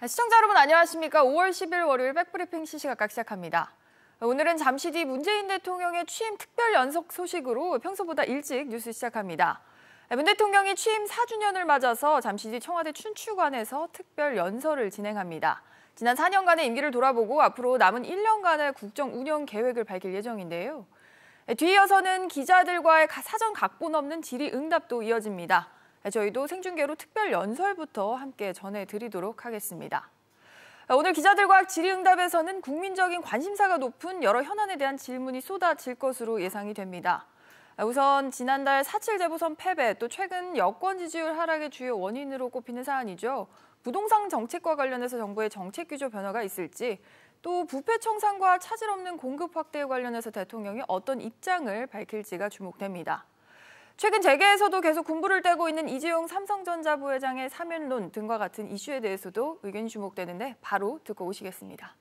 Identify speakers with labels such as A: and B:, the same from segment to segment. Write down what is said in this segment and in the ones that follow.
A: 시청자 여러분 안녕하십니까? 5월 10일 월요일 백브리핑 시시각각 시작합니다. 오늘은 잠시 뒤 문재인 대통령의 취임 특별 연석 소식으로 평소보다 일찍 뉴스 시작합니다. 문 대통령이 취임 4주년을 맞아서 잠시 뒤 청와대 춘추관에서 특별 연설을 진행합니다. 지난 4년간의 임기를 돌아보고 앞으로 남은 1년간의 국정 운영 계획을 밝힐 예정인데요. 뒤이어서는 기자들과의 사전 각본 없는 질의응답도 이어집니다. 저희도 생중계로 특별 연설부터 함께 전해드리도록 하겠습니다. 오늘 기자들과 질의응답에서는 국민적인 관심사가 높은 여러 현안에 대한 질문이 쏟아질 것으로 예상이 됩니다. 우선 지난달 4.7 재보선 패배, 또 최근 여권 지지율 하락의 주요 원인으로 꼽히는 사안이죠. 부동산 정책과 관련해서 정부의 정책 기조 변화가 있을지, 또 부패 청산과 차질 없는 공급 확대에 관련해서 대통령이 어떤 입장을 밝힐지가 주목됩니다. 최근 재계에서도 계속 군부를 떼고 있는 이재용 삼성전자 부회장의 사면론 등과 같은 이슈에 대해서도 의견이 주목되는데 바로 듣고 오시겠습니다.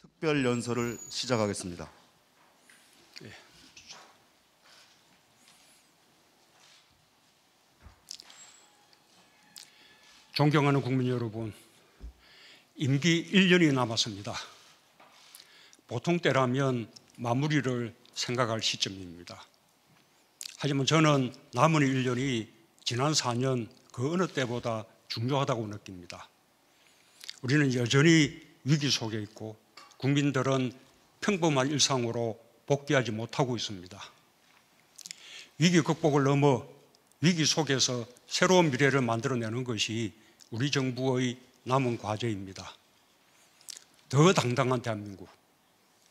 B: 특별 연설을 시작하겠습니다.
C: 존경하는 국민 여러분, 임기 1년이 남았습니다. 보통 때라면 마무리를 생각할 시점입니다. 하지만 저는 남은 1년이 지난 4년 그 어느 때보다 중요하다고 느낍니다. 우리는 여전히 위기 속에 있고 국민들은 평범한 일상으로 복귀하지 못하고 있습니다. 위기 극복을 넘어 위기 속에서 새로운 미래를 만들어내는 것이 우리 정부의 남은 과제입니다. 더 당당한 대한민국,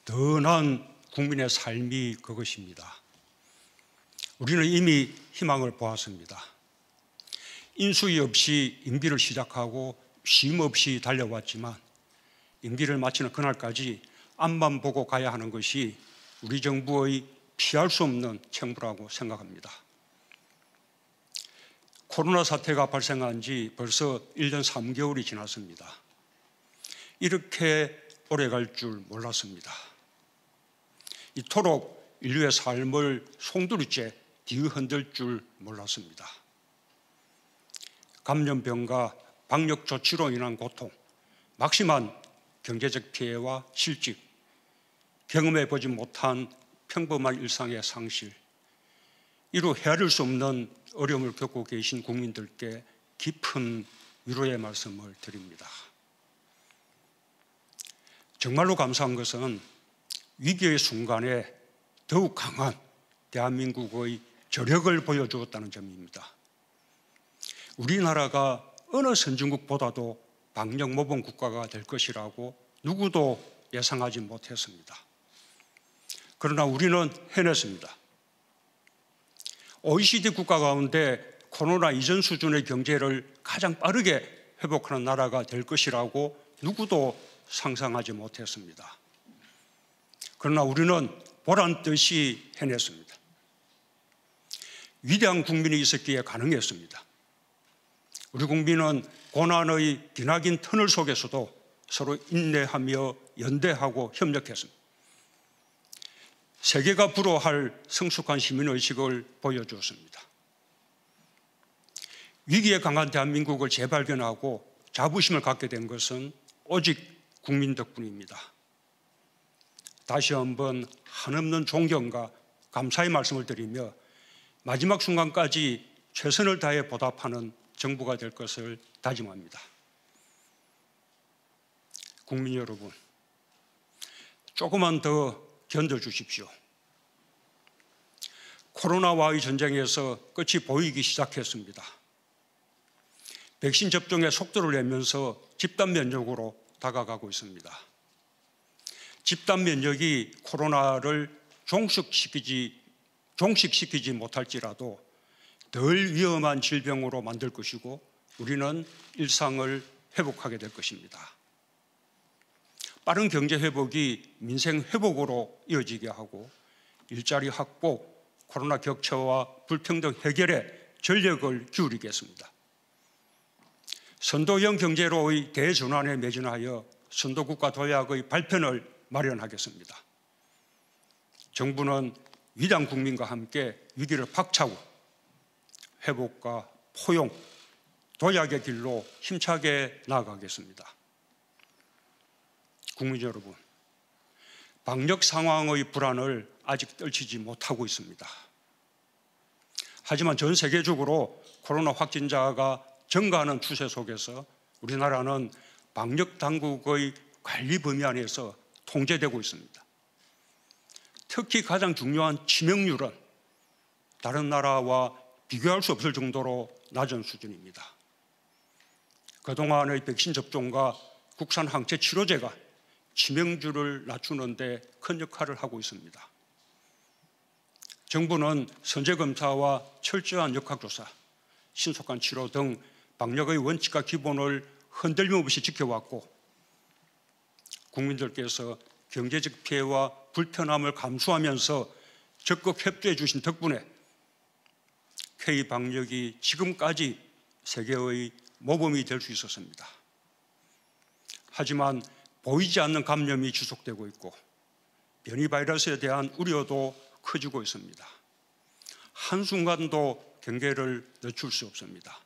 C: 더 나은 국민의 삶이 그것입니다. 우리는 이미 희망을 보았습니다. 인수위 없이 임기를 시작하고 쉼 없이 달려왔지만 임기를 마치는 그날까지 앞만 보고 가야 하는 것이 우리 정부의 피할 수 없는 책무라고 생각합니다. 코로나 사태가 발생한 지 벌써 1년 3개월이 지났습니다. 이렇게 오래 갈 줄 몰랐습니다. 이토록 인류의 삶을 송두리째 뒤흔들 줄 몰랐습니다. 감염병과 방역 조치로 인한 고통, 막심한 경제적 피해와 실직, 경험해보지 못한 평범한 일상의 상실, 이루 헤아릴 수 없는 어려움을 겪고 계신 국민들께 깊은 위로의 말씀을 드립니다. 정말로 감사한 것은 위기의 순간에 더욱 강한 대한민국의 저력을 보여주었다는 점입니다. 우리나라가 어느 선진국보다도 방역 모범 국가가 될 것이라고 누구도 예상하지 못했습니다. 그러나 우리는 해냈습니다. OECD 국가 가운데 코로나 이전 수준의 경제를 가장 빠르게 회복하는 나라가 될 것이라고 누구도 상상하지 못했습니다. 그러나 우리는 보란 듯이 해냈습니다. 위대한 국민이 있었기에 가능했습니다. 우리 국민은 고난의 기나긴 터널 속에서도 서로 인내하며 연대하고 협력했습니다. 세계가 부러워할 성숙한 시민의식을 보여주었습니다. 위기에 강한 대한민국을 재발견하고 자부심을 갖게 된 것은 오직 국민 덕분입니다. 다시 한번 한없는 존경과 감사의 말씀을 드리며 마지막 순간까지 최선을 다해 보답하는 정부가 될 것을 다짐합니다. 국민 여러분, 조금만 더 견뎌주십시오. 코로나와의 전쟁에서 끝이 보이기 시작했습니다. 백신 접종의 속도를 내면서 집단 면역으로 다가가고 있습니다. 집단 면역이 코로나를 종식시키지 못할지라도 덜 위험한 질병으로 만들 것이고 우리는 일상을 회복하게 될 것입니다. 빠른 경제 회복이 민생 회복으로 이어지게 하고 일자리 확보, 코로나 격차와 불평등 해결에 전력을 기울이겠습니다. 선도형 경제로의 대전환에 매진하여 선도국가 도약의 발편을 마련하겠습니다. 정부는 위대한 국민과 함께 위기를 박차고 회복과 포용, 도약의 길로 힘차게 나아가겠습니다. 국민 여러분, 방역 상황의 불안을 아직 떨치지 못하고 있습니다. 하지만 전 세계적으로 코로나 확진자가 증가하는 추세 속에서 우리나라는 방역 당국의 관리 범위 안에서 통제되고 있습니다. 특히 가장 중요한 치명률은 다른 나라와 비교할 수 없을 정도로 낮은 수준입니다. 그동안의 백신 접종과 국산 항체 치료제가 치명률을 낮추는 데 큰 역할을 하고 있습니다. 정부는 선제검사와 철저한 역학조사, 신속한 치료 등 방역의 원칙과 기본을 흔들림 없이 지켜왔고, 국민들께서 경제적 피해와 불편함을 감수하면서 적극 협조해 주신 덕분에 K방역이 지금까지 세계의 모범이 될 수 있었습니다. 하지만 보이지 않는 감염이 지속되고 있고 변이 바이러스에 대한 우려도 커지고 있습니다. 한순간도 경계를 늦출 수 없습니다.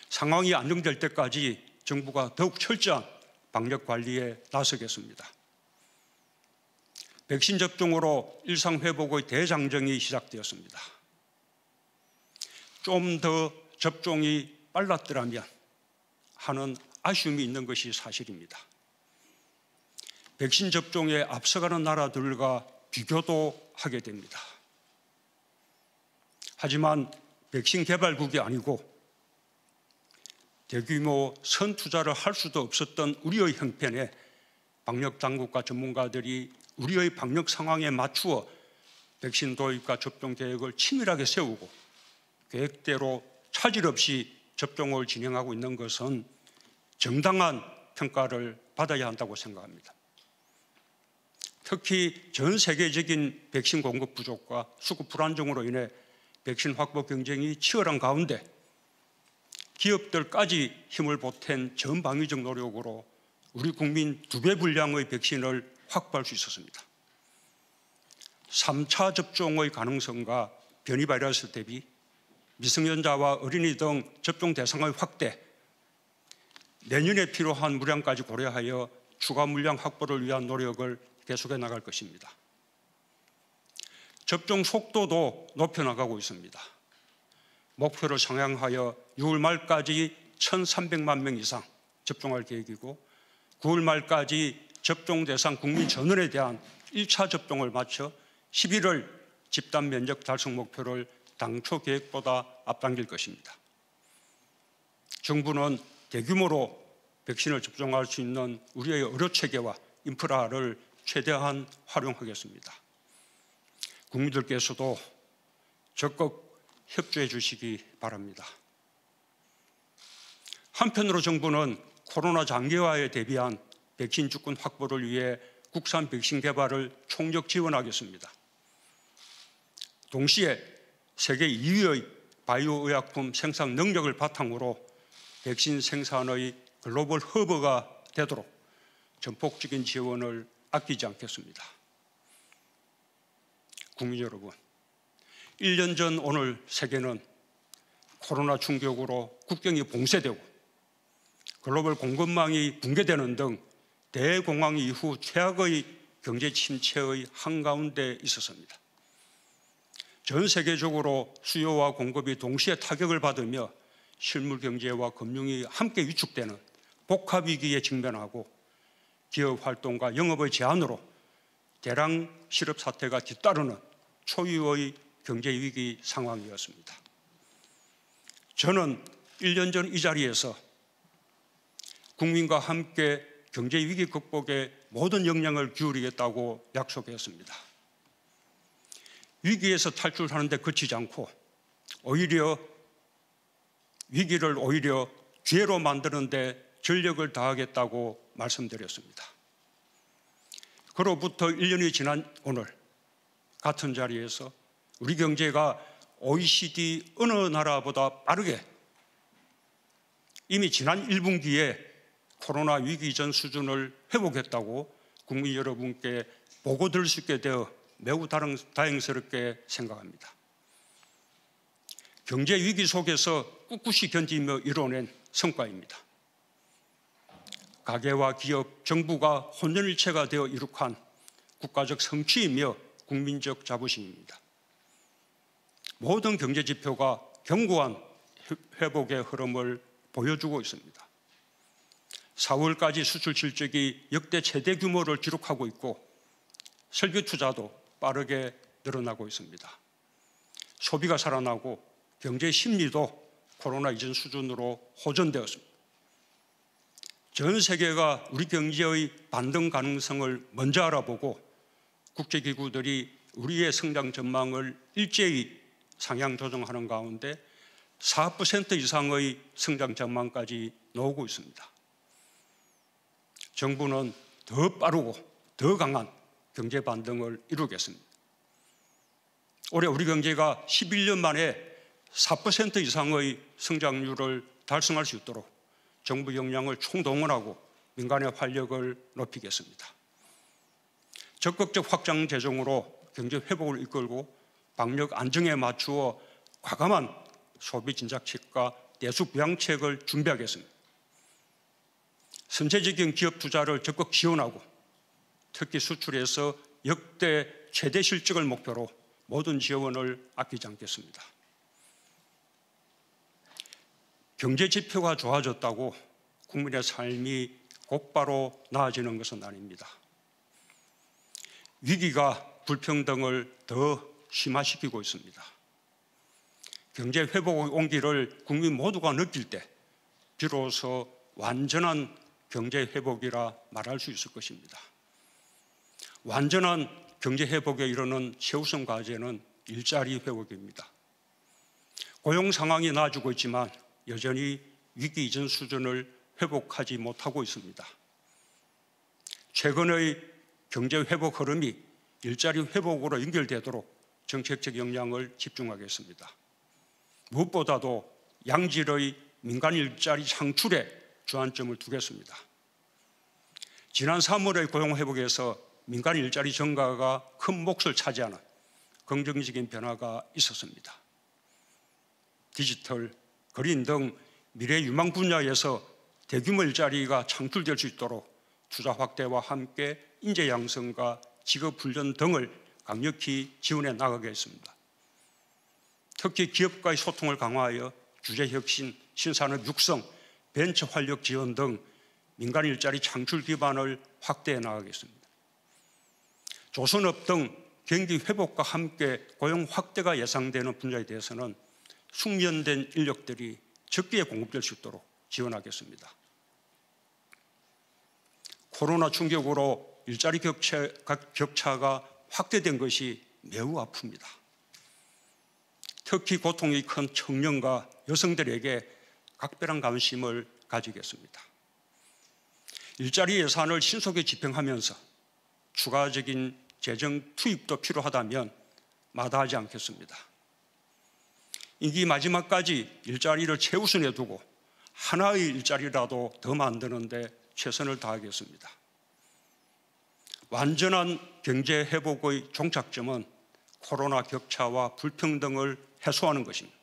C: 상황이 안정될 때까지 정부가 더욱 철저한 방역 관리에 나서겠습니다. 백신 접종으로 일상회복의 대장정이 시작되었습니다. 좀 더 접종이 빨랐더라면 하는 아쉬움이 있는 것이 사실입니다. 백신 접종에 앞서가는 나라들과 비교도 하게 됩니다. 하지만 백신 개발국이 아니고 대규모 선투자를 할 수도 없었던 우리의 형편에 방역 당국과 전문가들이 우리의 방역 상황에 맞추어 백신 도입과 접종 계획을 치밀하게 세우고 계획대로 차질 없이 접종을 진행하고 있는 것은 정당한 평가를 받아야 한다고 생각합니다. 특히 전 세계적인 백신 공급 부족과 수급 불안정으로 인해 백신 확보 경쟁이 치열한 가운데 기업들까지 힘을 보탠 전방위적 노력으로 우리 국민 2배 분량의 백신을 확보할 수 있었습니다. 3차 접종의 가능성과 변이 바이러스 대비 미성년자와 어린이 등 접종 대상의 확대, 내년에 필요한 물량까지 고려하여 추가 물량 확보를 위한 노력을 계속해 나갈 것입니다. 접종 속도도 높여나가고 있습니다. 목표를 상향하여 6월 말까지 1,300만 명 이상 접종할 계획이고 9월 말까지 접종 대상 국민 전원에 대한 1차 접종을 마쳐 11월 집단 면역 달성 목표를 당초 계획보다 앞당길 것입니다. 정부는 대규모로 백신을 접종할 수 있는 우리의 의료체계와 인프라를 최대한 활용하겠습니다. 국민들께서도 적극 협조해 주시기 바랍니다. 한편으로 정부는 코로나 장기화에 대비한 백신 주권 확보를 위해 국산 백신 개발을 총력 지원하겠습니다. 동시에 세계 2위의 바이오 의약품 생산 능력을 바탕으로 백신 생산의 글로벌 허브가 되도록 전폭적인 지원을 아끼지 않겠습니다. 국민 여러분, 1년 전 오늘 세계는 코로나 충격으로 국경이 봉쇄되고 글로벌 공급망이 붕괴되는 등 대공황 이후 최악의 경제 침체의 한가운데 있었습니다. 전 세계적으로 수요와 공급이 동시에 타격을 받으며 실물 경제와 금융이 함께 위축되는 복합 위기에 직면하고 기업 활동과 영업의 제한으로 대량 실업 사태가 뒤따르는 초유의 경제 위기 상황이었습니다. 저는 1년 전 이 자리에서 국민과 함께 경제 위기 극복에 모든 역량을 기울이겠다고 약속했습니다. 위기에서 탈출하는 데 그치지 않고 위기를 오히려 기회로 만드는 데 전력을 다하겠다고 말씀드렸습니다. 그로부터 1년이 지난 오늘 같은 자리에서 우리 경제가 OECD 어느 나라보다 빠르게 이미 지난 1분기에 코로나 위기 전 수준을 회복했다고 국민 여러분께 보고 드릴 수 있게 되어 매우 다행스럽게 생각합니다. 경제 위기 속에서 꿋꿋이 견디며 이뤄낸 성과입니다. 가계와 기업, 정부가 혼연일체가 되어 이룩한 국가적 성취이며 국민적 자부심입니다. 모든 경제 지표가 견고한 회복의 흐름을 보여주고 있습니다. 4월까지 수출 실적이 역대 최대 규모를 기록하고 있고 설비 투자도 빠르게 늘어나고 있습니다. 소비가 살아나고 경제 심리도 코로나 이전 수준으로 호전되었습니다. 전 세계가 우리 경제의 반등 가능성을 먼저 알아보고 국제기구들이 우리의 성장 전망을 일제히 상향 조정하는 가운데 4% 이상의 성장 전망까지 나오고 있습니다. 정부는 더 빠르고 더 강한 경제 반등을 이루겠습니다. 올해 우리 경제가 11년 만에 4% 이상의 성장률을 달성할 수 있도록 정부 역량을 총동원하고 민간의 활력을 높이겠습니다. 적극적 확장 재정으로 경제 회복을 이끌고 방역 안정에 맞추어 과감한 소비 진작책과 내수 부양책을 준비하겠습니다. 선제적인 기업 투자를 적극 지원하고 특히 수출에서 역대 최대 실적을 목표로 모든 지원을 아끼지 않겠습니다. 경제 지표가 좋아졌다고 국민의 삶이 곧바로 나아지는 것은 아닙니다. 위기가 불평등을 더 심화시키고 있습니다. 경제 회복의 온기를 국민 모두가 느낄 때 비로소 완전한 경제 회복이라 말할 수 있을 것입니다. 완전한 경제 회복에 이르는 최우선 과제는 일자리 회복입니다. 고용 상황이 나아지고 있지만 여전히 위기 이전 수준을 회복하지 못하고 있습니다. 최근의 경제 회복 흐름이 일자리 회복으로 연결되도록 정책적 역량을 집중하겠습니다. 무엇보다도 양질의 민간 일자리 창출에 주안점을 두겠습니다. 지난 3월의 고용 회복에서 민간 일자리 증가가 큰 몫을 차지하는 긍정적인 변화가 있었습니다. 디지털, 그린 등 미래 유망 분야에서 대규모 일자리가 창출될 수 있도록 투자 확대와 함께 인재 양성과 직업 훈련 등을 강력히 지원해 나가겠습니다. 특히 기업과의 소통을 강화하여 규제 혁신, 신산업 육성, 벤처 활력 지원 등 민간 일자리 창출 기반을 확대해 나가겠습니다. 조선업 등 경기 회복과 함께 고용 확대가 예상되는 분야에 대해서는 숙련된 인력들이 적기에 공급될 수 있도록 지원하겠습니다. 코로나 충격으로 일자리 격차가 확대된 것이 매우 아픕니다. 특히 고통이 큰 청년과 여성들에게 각별한 관심을 가지겠습니다. 일자리 예산을 신속히 집행하면서 추가적인 재정 투입도 필요하다면 마다하지 않겠습니다. 임기 마지막까지 일자리를 최우선에 두고 하나의 일자리라도 더 만드는 데 최선을 다하겠습니다. 완전한 경제 회복의 종착점은 코로나 격차와 불평등을 해소하는 것입니다.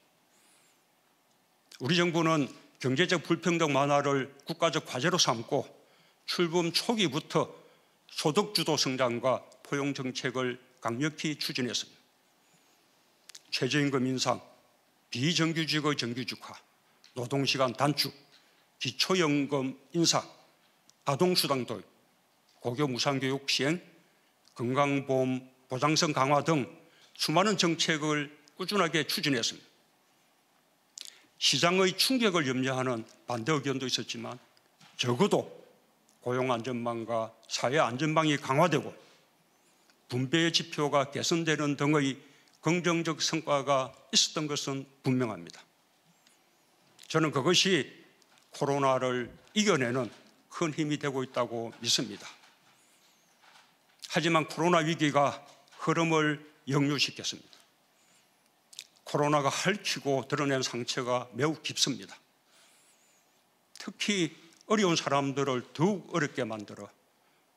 C: 우리 정부는 경제적 불평등 완화를 국가적 과제로 삼고 출범 초기부터 소득주도 성장과 포용 정책을 강력히 추진했습니다. 최저임금 인상, 비정규직의 정규직화, 노동시간 단축, 기초연금 인상, 아동수당 도입, 고교 무상교육 시행, 건강보험 보장성 강화 등 수많은 정책을 꾸준하게 추진했습니다. 시장의 충격을 염려하는 반대 의견도 있었지만 적어도 고용안전망과 사회안전망이 강화되고 분배의 지표가 개선되는 등의 긍정적 성과가 있었던 것은 분명합니다. 저는 그것이 코로나를 이겨내는 큰 힘이 되고 있다고 믿습니다. 하지만 코로나 위기가 흐름을 역류시켰습니다. 코로나가 핥히고 드러낸 상처가 매우 깊습니다. 특히 어려운 사람들을 더욱 어렵게 만들어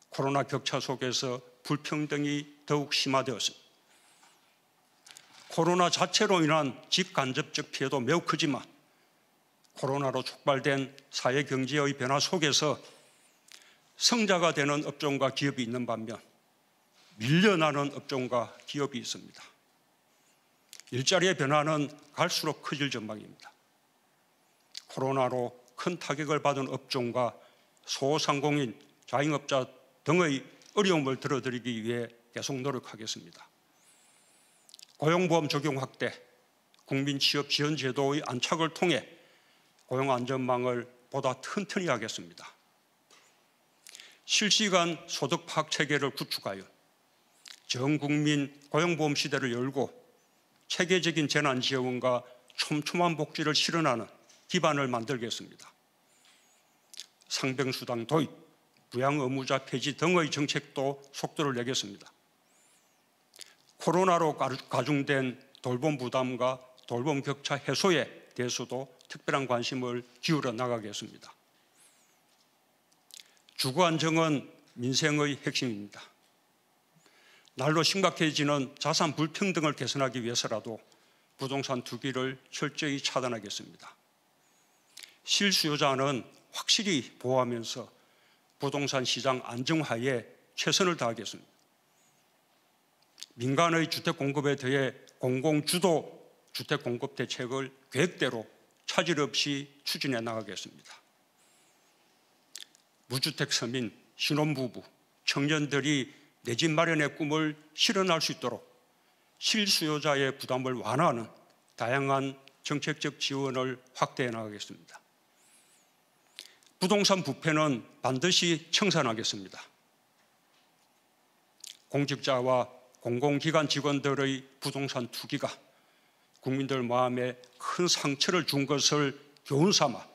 C: 코로나 격차 속에서 불평등이 더욱 심화되었습니다. 코로나 자체로 인한 직간접적 피해도 매우 크지만 코로나로 촉발된 사회 경제의 변화 속에서 성자가 되는 업종과 기업이 있는 반면 밀려나는 업종과 기업이 있습니다. 일자리의 변화는 갈수록 커질 전망입니다. 코로나로 큰 타격을 받은 업종과 소상공인, 자영업자 등의 어려움을 덜어드리기 위해 계속 노력하겠습니다. 고용보험 적용 확대, 국민 취업 지원 제도의 안착을 통해 고용 안전망을 보다 튼튼히 하겠습니다. 실시간 소득 파악 체계를 구축하여 전 국민 고용보험 시대를 열고 체계적인 재난지원과 촘촘한 복지를 실현하는 기반을 만들겠습니다. 상병수당 도입, 부양의무자 폐지 등의 정책도 속도를 내겠습니다. 코로나로 가중된 돌봄 부담과 돌봄 격차 해소에 대해서도 특별한 관심을 기울여 나가겠습니다. 주거 안정은 민생의 핵심입니다. 날로 심각해지는 자산 불평등을 개선하기 위해서라도 부동산 투기를 철저히 차단하겠습니다. 실수요자는 확실히 보호하면서 부동산 시장 안정화에 최선을 다하겠습니다. 민간의 주택 공급에 더해 공공주도 주택 공급 대책을 계획대로 차질 없이 추진해 나가겠습니다. 무주택 서민, 신혼부부, 청년들이 내 집 마련의 꿈을 실현할 수 있도록 실수요자의 부담을 완화하는 다양한 정책적 지원을 확대해 나가겠습니다. 부동산 부패는 반드시 청산하겠습니다. 공직자와 공공기관 직원들의 부동산 투기가 국민들 마음에 큰 상처를 준 것을 교훈 삼아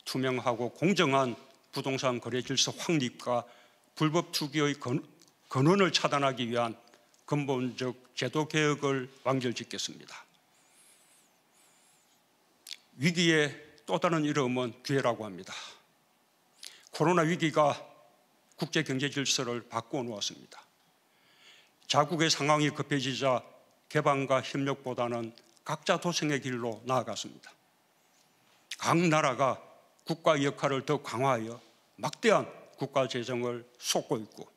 C: 투명하고 공정한 부동산 거래 질서 확립과 불법 투기의 근원을 차단하기 위한 근본적 제도 개혁을 완결짓겠습니다. 위기의 또 다른 이름은 기회라고 합니다. 코로나 위기가 국제 경제 질서를 바꾸어 놓았습니다. 자국의 상황이 급해지자 개방과 협력보다는 각자 도생의 길로 나아갔습니다. 각 나라가 국가 역할을 더 강화하여 막대한 국가 재정을 쏟고 있고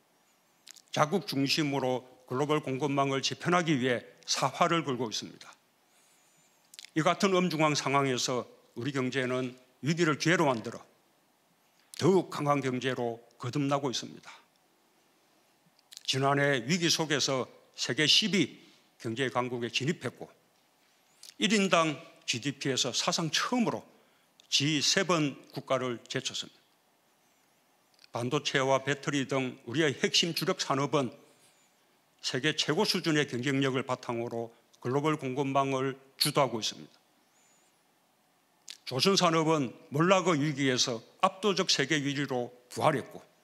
C: 자국 중심으로 글로벌 공급망을 재편하기 위해 사활을 걸고 있습니다. 이 같은 엄중한 상황에서 우리 경제는 위기를 기회로 만들어 더욱 강한 경제로 거듭나고 있습니다. 지난해 위기 속에서 세계 10위 경제 강국에 진입했고 1인당 GDP에서 사상 처음으로 G7 국가를 제쳤습니다. 반도체와 배터리 등 우리의 핵심 주력 산업은 세계 최고 수준의 경쟁력을 바탕으로 글로벌 공급망을 주도하고 있습니다. 조선산업은 몰락의 위기에서 압도적 세계 1위로 부활했고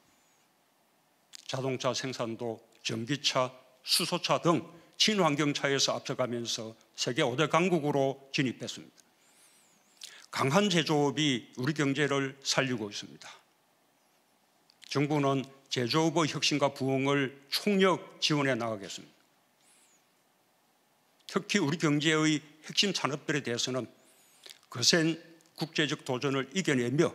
C: 자동차 생산도 전기차, 수소차 등 친환경차에서 앞서가면서 세계 5대 강국으로 진입했습니다. 강한 제조업이 우리 경제를 살리고 있습니다. 정부는 제조업의 혁신과 부흥을 총력 지원해 나가겠습니다. 특히 우리 경제의 핵심 산업들에 대해서는 거센 국제적 도전을 이겨내며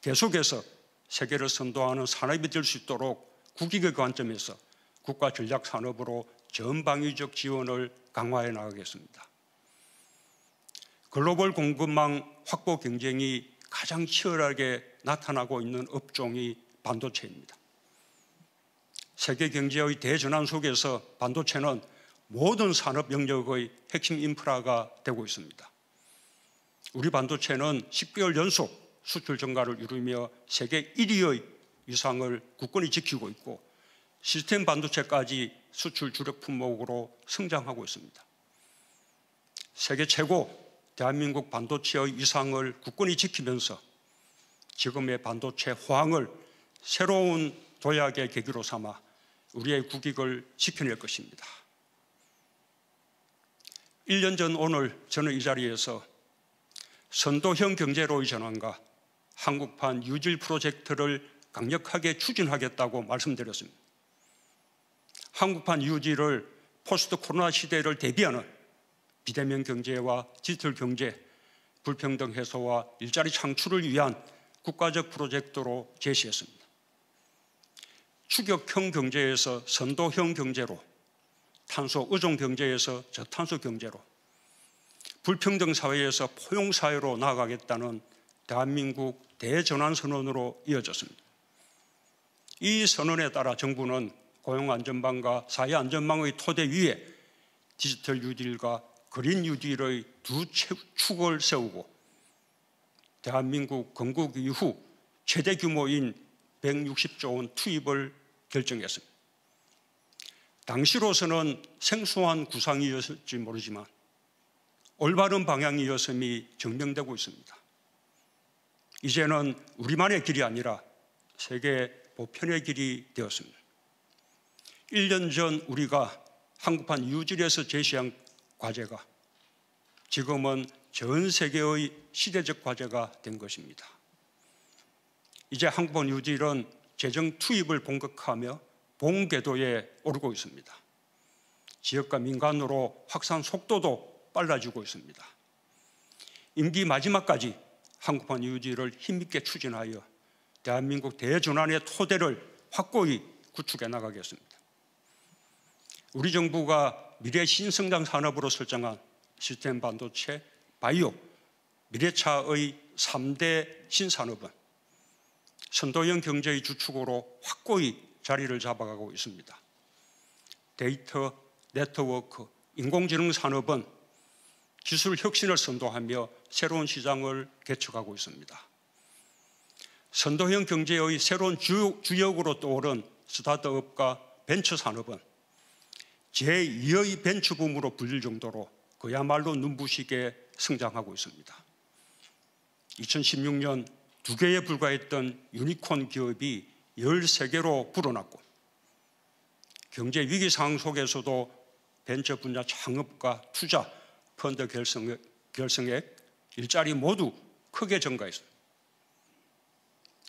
C: 계속해서 세계를 선도하는 산업이 될 수 있도록 국익의 관점에서 국가 전략 산업으로 전방위적 지원을 강화해 나가겠습니다. 글로벌 공급망 확보 경쟁이 가장 치열하게 나타나고 있는 업종이 반도체입니다. 세계 경제의 대전환 속에서 반도체는 모든 산업 영역의 핵심 인프라가 되고 있습니다. 우리 반도체는 10개월 연속 수출 증가를 이루며 세계 1위의 위상을 굳건히 지키고 있고 시스템 반도체까지 수출 주력 품목으로 성장하고 있습니다. 세계 최고 대한민국 반도체의 위상을 굳건히 지키면서 지금의 반도체 호황을 새로운 도약의 계기로 삼아 우리의 국익을 지켜낼 것입니다. 1년 전 오늘 저는 이 자리에서 선도형 경제로의 전환과 한국판 뉴딜 프로젝트를 강력하게 추진하겠다고 말씀드렸습니다. 한국판 뉴딜을 포스트 코로나 시대를 대비하는 비대면 경제와 디지털 경제, 불평등 해소와 일자리 창출을 위한 국가적 프로젝트로 제시했습니다. 추격형 경제에서 선도형 경제로, 탄소 의존 경제에서 저탄소 경제로, 불평등 사회에서 포용 사회로 나아가겠다는 대한민국 대전환 선언으로 이어졌습니다. 이 선언에 따라 정부는 고용안전망과 사회안전망의 토대 위에 디지털 뉴딜과 그린 뉴딜의 두 축을 세우고 대한민국 건국 이후 최대 규모인 160조 원 투입을 결정했습니다. 당시로서는 생소한 구상이었을지 모르지만 올바른 방향이었음이 증명되고 있습니다. 이제는 우리만의 길이 아니라 세계 보편의 길이 되었습니다. 1년 전 우리가 한국판 뉴딜에서 제시한 과제가 지금은 전 세계의 시대적 과제가 된 것입니다. 이제 한국판 뉴딜은 재정 투입을 본격화하며 본궤도에 오르고 있습니다. 지역과 민간으로 확산 속도도 빨라지고 있습니다. 임기 마지막까지 한국판 뉴딜을 힘있게 추진하여 대한민국 대전환의 토대를 확고히 구축해 나가겠습니다. 우리 정부가 미래 신성장 산업으로 설정한 시스템 반도체, 바이오, 미래차의 3대 신산업은 선도형 경제의 주축으로 확고히 자리를 잡아가고 있습니다. 데이터, 네트워크, 인공지능 산업은 기술 혁신을 선도하며 새로운 시장을 개척하고 있습니다. 선도형 경제의 새로운 주역으로 떠오른 스타트업과 벤처 산업은 제2의 벤처붐으로 불릴 정도로 그야말로 눈부시게 성장하고 있습니다. 2016년 2개에 불과했던 유니콘 기업이 13개로 불어났고 경제 위기 상황 속에서도 벤처 분야 창업과 투자, 펀드 결성액, 일자리 모두 크게 증가했습니다.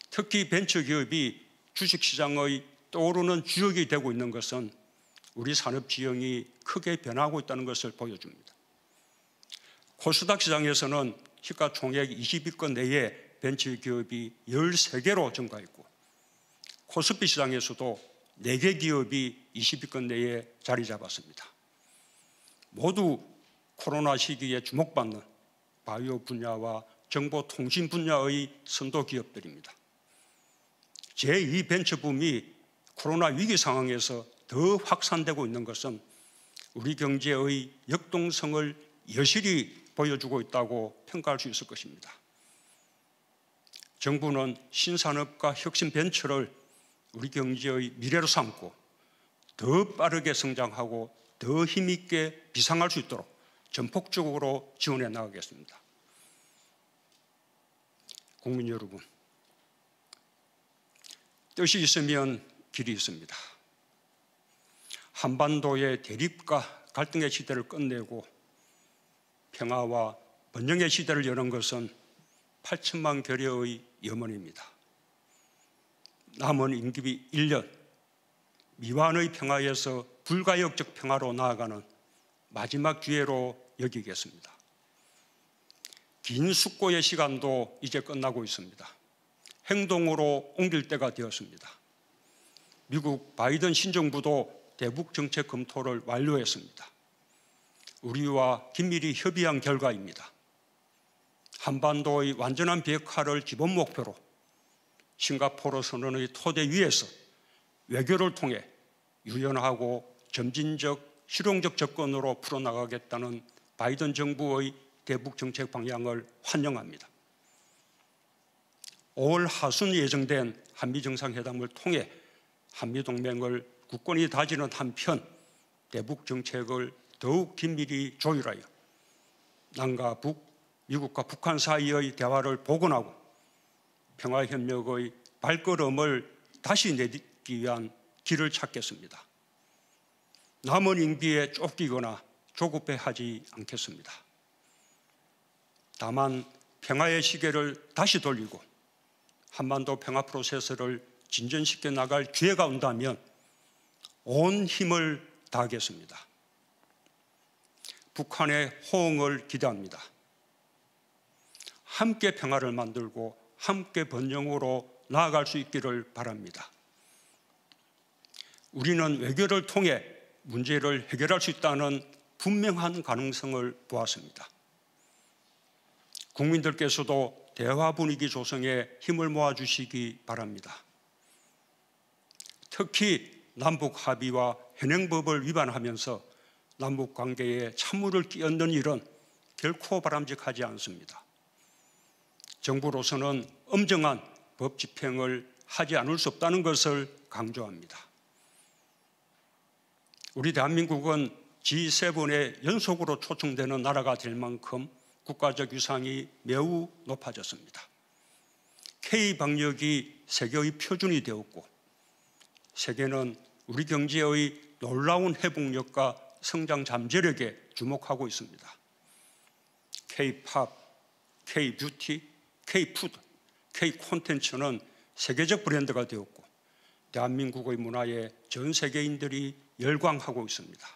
C: 특히 벤처 기업이 주식시장의 떠오르는 주역이 되고 있는 것은 우리 산업 지형이 크게 변하고 있다는 것을 보여줍니다. 코스닥 시장에서는 시가총액 20위권 내에 벤처 기업이 13개로 증가했고 코스피 시장에서도 4개 기업이 20위권 내에 자리 잡았습니다. 모두 코로나 시기에 주목받는 바이오 분야와 정보통신 분야의 선도 기업들입니다. 제2 벤처붐이 코로나 위기 상황에서 더 확산되고 있는 것은 우리 경제의 역동성을 여실히 보여주고 있다고 평가할 수 있을 것입니다. 정부는 신산업과 혁신 벤처를 우리 경제의 미래로 삼고 더 빠르게 성장하고 더 힘있게 비상할 수 있도록 전폭적으로 지원해 나가겠습니다. 국민 여러분, 뜻이 있으면 길이 있습니다. 한반도의 대립과 갈등의 시대를 끝내고 평화와 번영의 시대를 여는 것은 8천만 결여의 염원입니다. 남은 임기 1년, 미완의 평화에서 불가역적 평화로 나아가는 마지막 기회로 여기겠습니다. 긴 숙고의 시간도 이제 끝나고 있습니다. 행동으로 옮길 때가 되었습니다. 미국 바이든 신정부도 대북 정책 검토를 완료했습니다. 우리와 긴밀히 협의한 결과입니다. 한반도의 완전한 비핵화를 기본 목표로 싱가포르 선언의 토대 위에서 외교를 통해 유연하고 점진적, 실용적 접근으로 풀어나가겠다는 바이든 정부의 대북 정책 방향을 환영합니다. 5월 하순 예정된 한미정상회담을 통해 한미동맹을 굳건히 다지는 한편 대북 정책을 더욱 긴밀히 조율하여 남과 북, 미국과 북한 사이의 대화를 복원하고 평화협력의 발걸음을 다시 내딛기 위한 길을 찾겠습니다. 남은 임기에 쫓기거나 조급해하지 않겠습니다. 다만 평화의 시계를 다시 돌리고 한반도 평화 프로세스를 진전시켜 나갈 기회가 온다면 온 힘을 다하겠습니다. 북한의 호응을 기대합니다. 함께 평화를 만들고 함께 번영으로 나아갈 수 있기를 바랍니다. 우리는 외교를 통해 문제를 해결할 수 있다는 분명한 가능성을 보았습니다. 국민들께서도 대화 분위기 조성에 힘을 모아주시기 바랍니다. 특히 남북 합의와 현행법을 위반하면서 남북 관계에 찬물을 끼얹는 일은 결코 바람직하지 않습니다. 정부로서는 엄정한 법 집행을 하지 않을 수 없다는 것을 강조합니다. 우리 대한민국은 G7에 연속으로 초청되는 나라가 될 만큼 국가적 위상이 매우 높아졌습니다. K-방역이 세계의 표준이 되었고 세계는 우리 경제의 놀라운 회복력과 성장 잠재력에 주목하고 있습니다. K-팝, K-뷰티, K-푸드, K-콘텐츠는 세계적 브랜드가 되었고 대한민국의 문화에 전 세계인들이 열광하고 있습니다.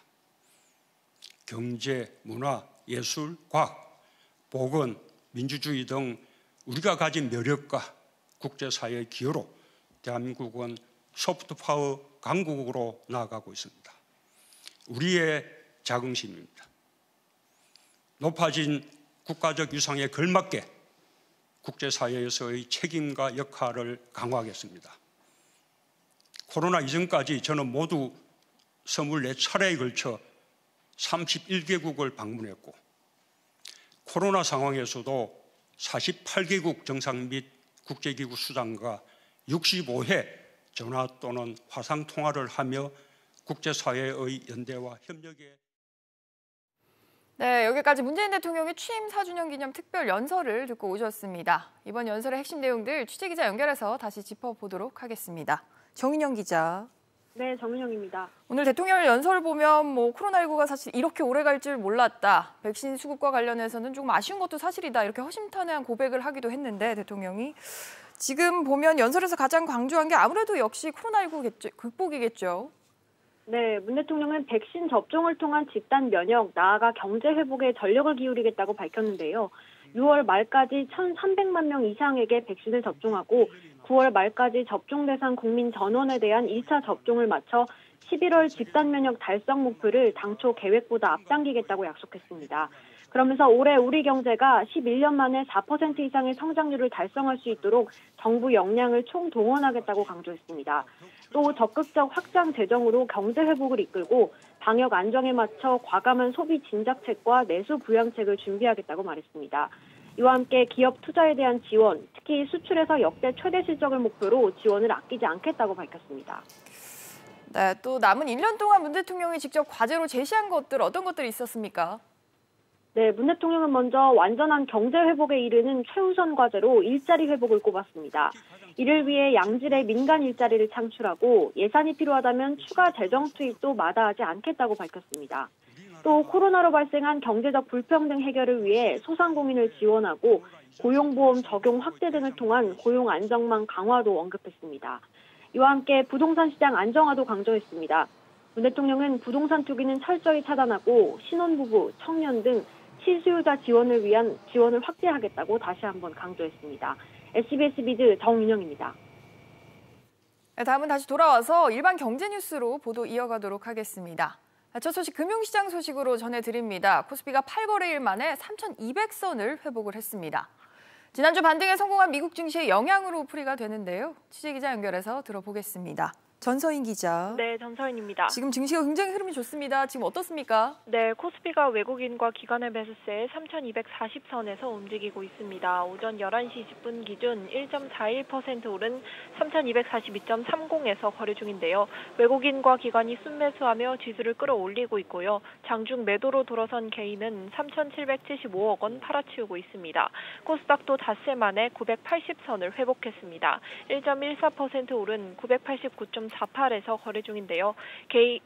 C: 경제, 문화, 예술, 과학, 보건, 민주주의 등 우리가 가진 매력과 국제사회의 기여로 대한민국은 소프트파워 강국으로 나아가고 있습니다. 우리의 자긍심입니다. 높아진 국가적 위상에 걸맞게 국제사회에서의 책임과 역할을 강화하겠습니다. 코로나 이전까지 저는 모두 24차례에 걸쳐 31개국을 방문했고 코로나 상황에서도 48개국 정상 및 국제기구 수장과 65회 전화 또는 화상 통화를 하며 국제사회의 연대와 협력에
A: 네, 여기까지 문재인 대통령의 취임 4주년 기념 특별 연설을 듣고 오셨습니다. 이번 연설의 핵심 내용들 취재기자 연결해서 다시 짚어보도록 하겠습니다. 정인영 기자.
D: 네, 정은영입니다.
A: 오늘 대통령 연설을 보면 코로나19가 사실 이렇게 오래 갈 줄 몰랐다. 백신 수급과 관련해서는 조금 아쉬운 것도 사실이다. 이렇게 허심탄회한 고백을 하기도 했는데 대통령이 지금 보면 연설에서 가장 강조한 게 아무래도 역시 코로나19 극복이겠죠.
D: 네, 문 대통령은 백신 접종을 통한 집단 면역, 나아가 경제 회복에 전력을 기울이겠다고 밝혔는데요. 6월 말까지 1,300만 명 이상에게 백신을 접종하고 9월 말까지 접종 대상 국민 전원에 대한 1차 접종을 마쳐 11월 집단 면역 달성 목표를 당초 계획보다 앞당기겠다고 약속했습니다. 그러면서 올해 우리 경제가 11년 만에 4% 이상의 성장률을 달성할 수 있도록 정부 역량을 총동원하겠다고 강조했습니다. 또 적극적 확장 재정으로 경제 회복을 이끌고 방역 안정에 맞춰 과감한 소비 진작책과 내수 부양책을 준비하겠다고 말했습니다. 이와 함께 기업 투자에 대한 지원, 특히 수출에서 역대 최대 실적을 목표로 지원을 아끼지 않겠다고 밝혔습니다.
A: 네, 또 남은 1년 동안 문 대통령이 직접 과제로 제시한 것들 어떤 것들이 있었습니까?
D: 네, 문 대통령은 먼저 완전한 경제 회복에 이르는 최우선 과제로 일자리 회복을 꼽았습니다. 이를 위해 양질의 민간 일자리를 창출하고 예산이 필요하다면 추가 재정 투입도 마다하지 않겠다고 밝혔습니다. 또 코로나로 발생한 경제적 불평등 해결을 위해 소상공인을 지원하고 고용보험 적용 확대 등을 통한 고용 안정망 강화도 언급했습니다. 이와 함께 부동산 시장 안정화도 강조했습니다. 문 대통령은 부동산 투기는 철저히 차단하고 신혼부부, 청년 등 실수요자 지원을 위한 지원을 확대하겠다고 다시 한번 강조했습니다. SBS 비즈 정윤영입니다.
A: 네, 다음은 다시 돌아와서 일반 경제 뉴스로 보도 이어가도록 하겠습니다. 첫 소식 금융시장 소식으로 전해드립니다. 코스피가 8거래일 만에 3,200선을 회복을 했습니다. 지난주 반등에 성공한 미국 증시의 영향으로 풀이가 되는데요. 취재기자 연결해서 들어보겠습니다. 전서인 기자.
E: 네, 전서인입니다.
A: 지금 증시가 굉장히 흐름이 좋습니다. 지금 어떻습니까?
E: 네, 코스피가 외국인과 기관의 매수세에 3,240선에서 움직이고 있습니다. 오전 11시 10분 기준 1.41% 오른 3,242.30에서 거래 중인데요. 외국인과 기관이 순매수하며 지수를 끌어올리고 있고요. 장중 매도로 돌아선 개인은 3,775억 원 팔아치우고 있습니다. 코스닥도 닷새 만에 980선을 회복했습니다. 1.14% 오른 989.3 1.48에서 거래 중인데요.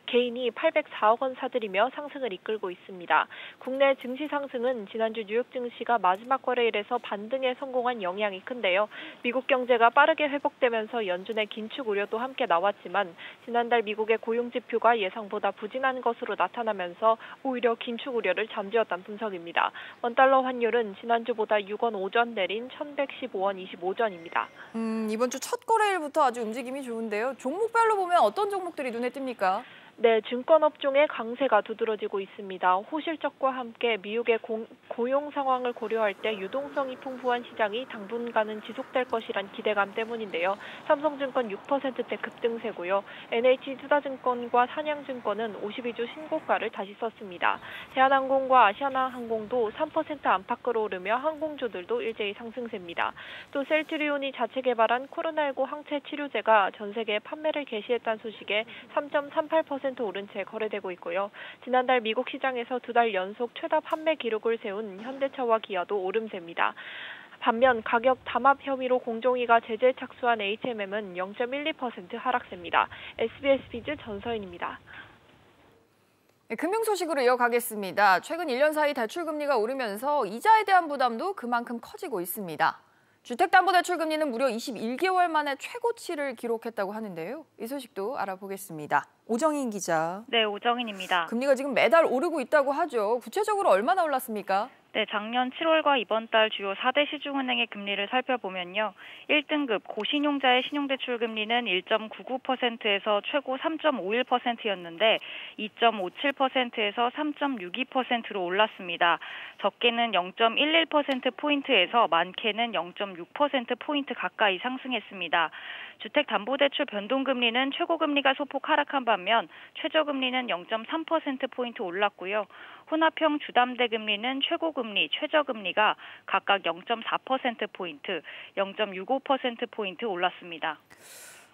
E: 개인이 804억 원 사들이며 상승을 이끌고 있습니다. 국내 증시 상승은 지난주 뉴욕 증시가 마지막 거래일에서 반등에 성공한 영향이 큰데요. 미국 경제가 빠르게 회복되면서 연준의 긴축 우려도 함께 나왔지만 지난달 미국의 고용 지표가 예상보다 부진한 것으로 나타나면서 오히려 긴축 우려를 잠재웠다는 분석입니다. 원달러 환율은 지난주보다 6원 5전 내린 1,115원 25전입니다.
A: 이번 주 첫 거래일부터 아주 움직임이 좋은데요. 종목별로 보면 어떤 종목들이 눈에 띕니까?
E: 네, 증권업종의 강세가 두드러지고 있습니다. 호실적과 함께 미국의 고용 상황을 고려할 때 유동성이 풍부한 시장이 당분간은 지속될 것이란 기대감 때문인데요. 삼성증권 6%대 급등세고요. NH투자증권과 산양증권은 52주 신고가를 다시 썼습니다. 대한항공과 아시아나항공도 3% 안팎으로 오르며 항공주들도 일제히 상승세입니다. 또 셀트리온이 자체 개발한 코로나19 항체 치료제가 전 세계에 판매를 개시했다는 소식에 3.38% 오른 채 거래되고 있고요. 지난달 미국 시장에서 2달 연속 최다 판매 기록을 세운 현대차와 기아도 오름세입니다. 반면 가격 담합 혐의로 공정위가 제재에 착수한 HMM은 0.12% 하락세입니다. SBS 비즈 전서인입니다.
A: 네, 금융 소식으로 이어가겠습니다. 최근 1년 사이 대출 금리가 오르면서 이자에 대한 부담도 그만큼 커지고 있습니다. 주택담보대출금리는 무려 21개월 만에 최고치를 기록했다고 하는데요. 이 소식도 알아보겠습니다. 오정인 기자.
F: 네, 오정인입니다.
A: 금리가 지금 매달 오르고 있다고 하죠. 구체적으로 얼마나 올랐습니까?
F: 네, 작년 7월과 이번 달 주요 4대 시중은행의 금리를 살펴보면요. 1등급 고신용자의 신용대출 금리는 1.99%에서 최고 3.51%였는데 2.57%에서 3.62%로 올랐습니다. 적게는 0.11%포인트에서 많게는 0.6%포인트 가까이 상승했습니다. 주택담보대출 변동금리는 최고금리가 소폭 하락한 반면 최저금리는 0.3%포인트 올랐고요. 혼합형 주담대금리는 최고금리, 최저금리가 각각 0.4%포인트, 0.65%포인트 올랐습니다.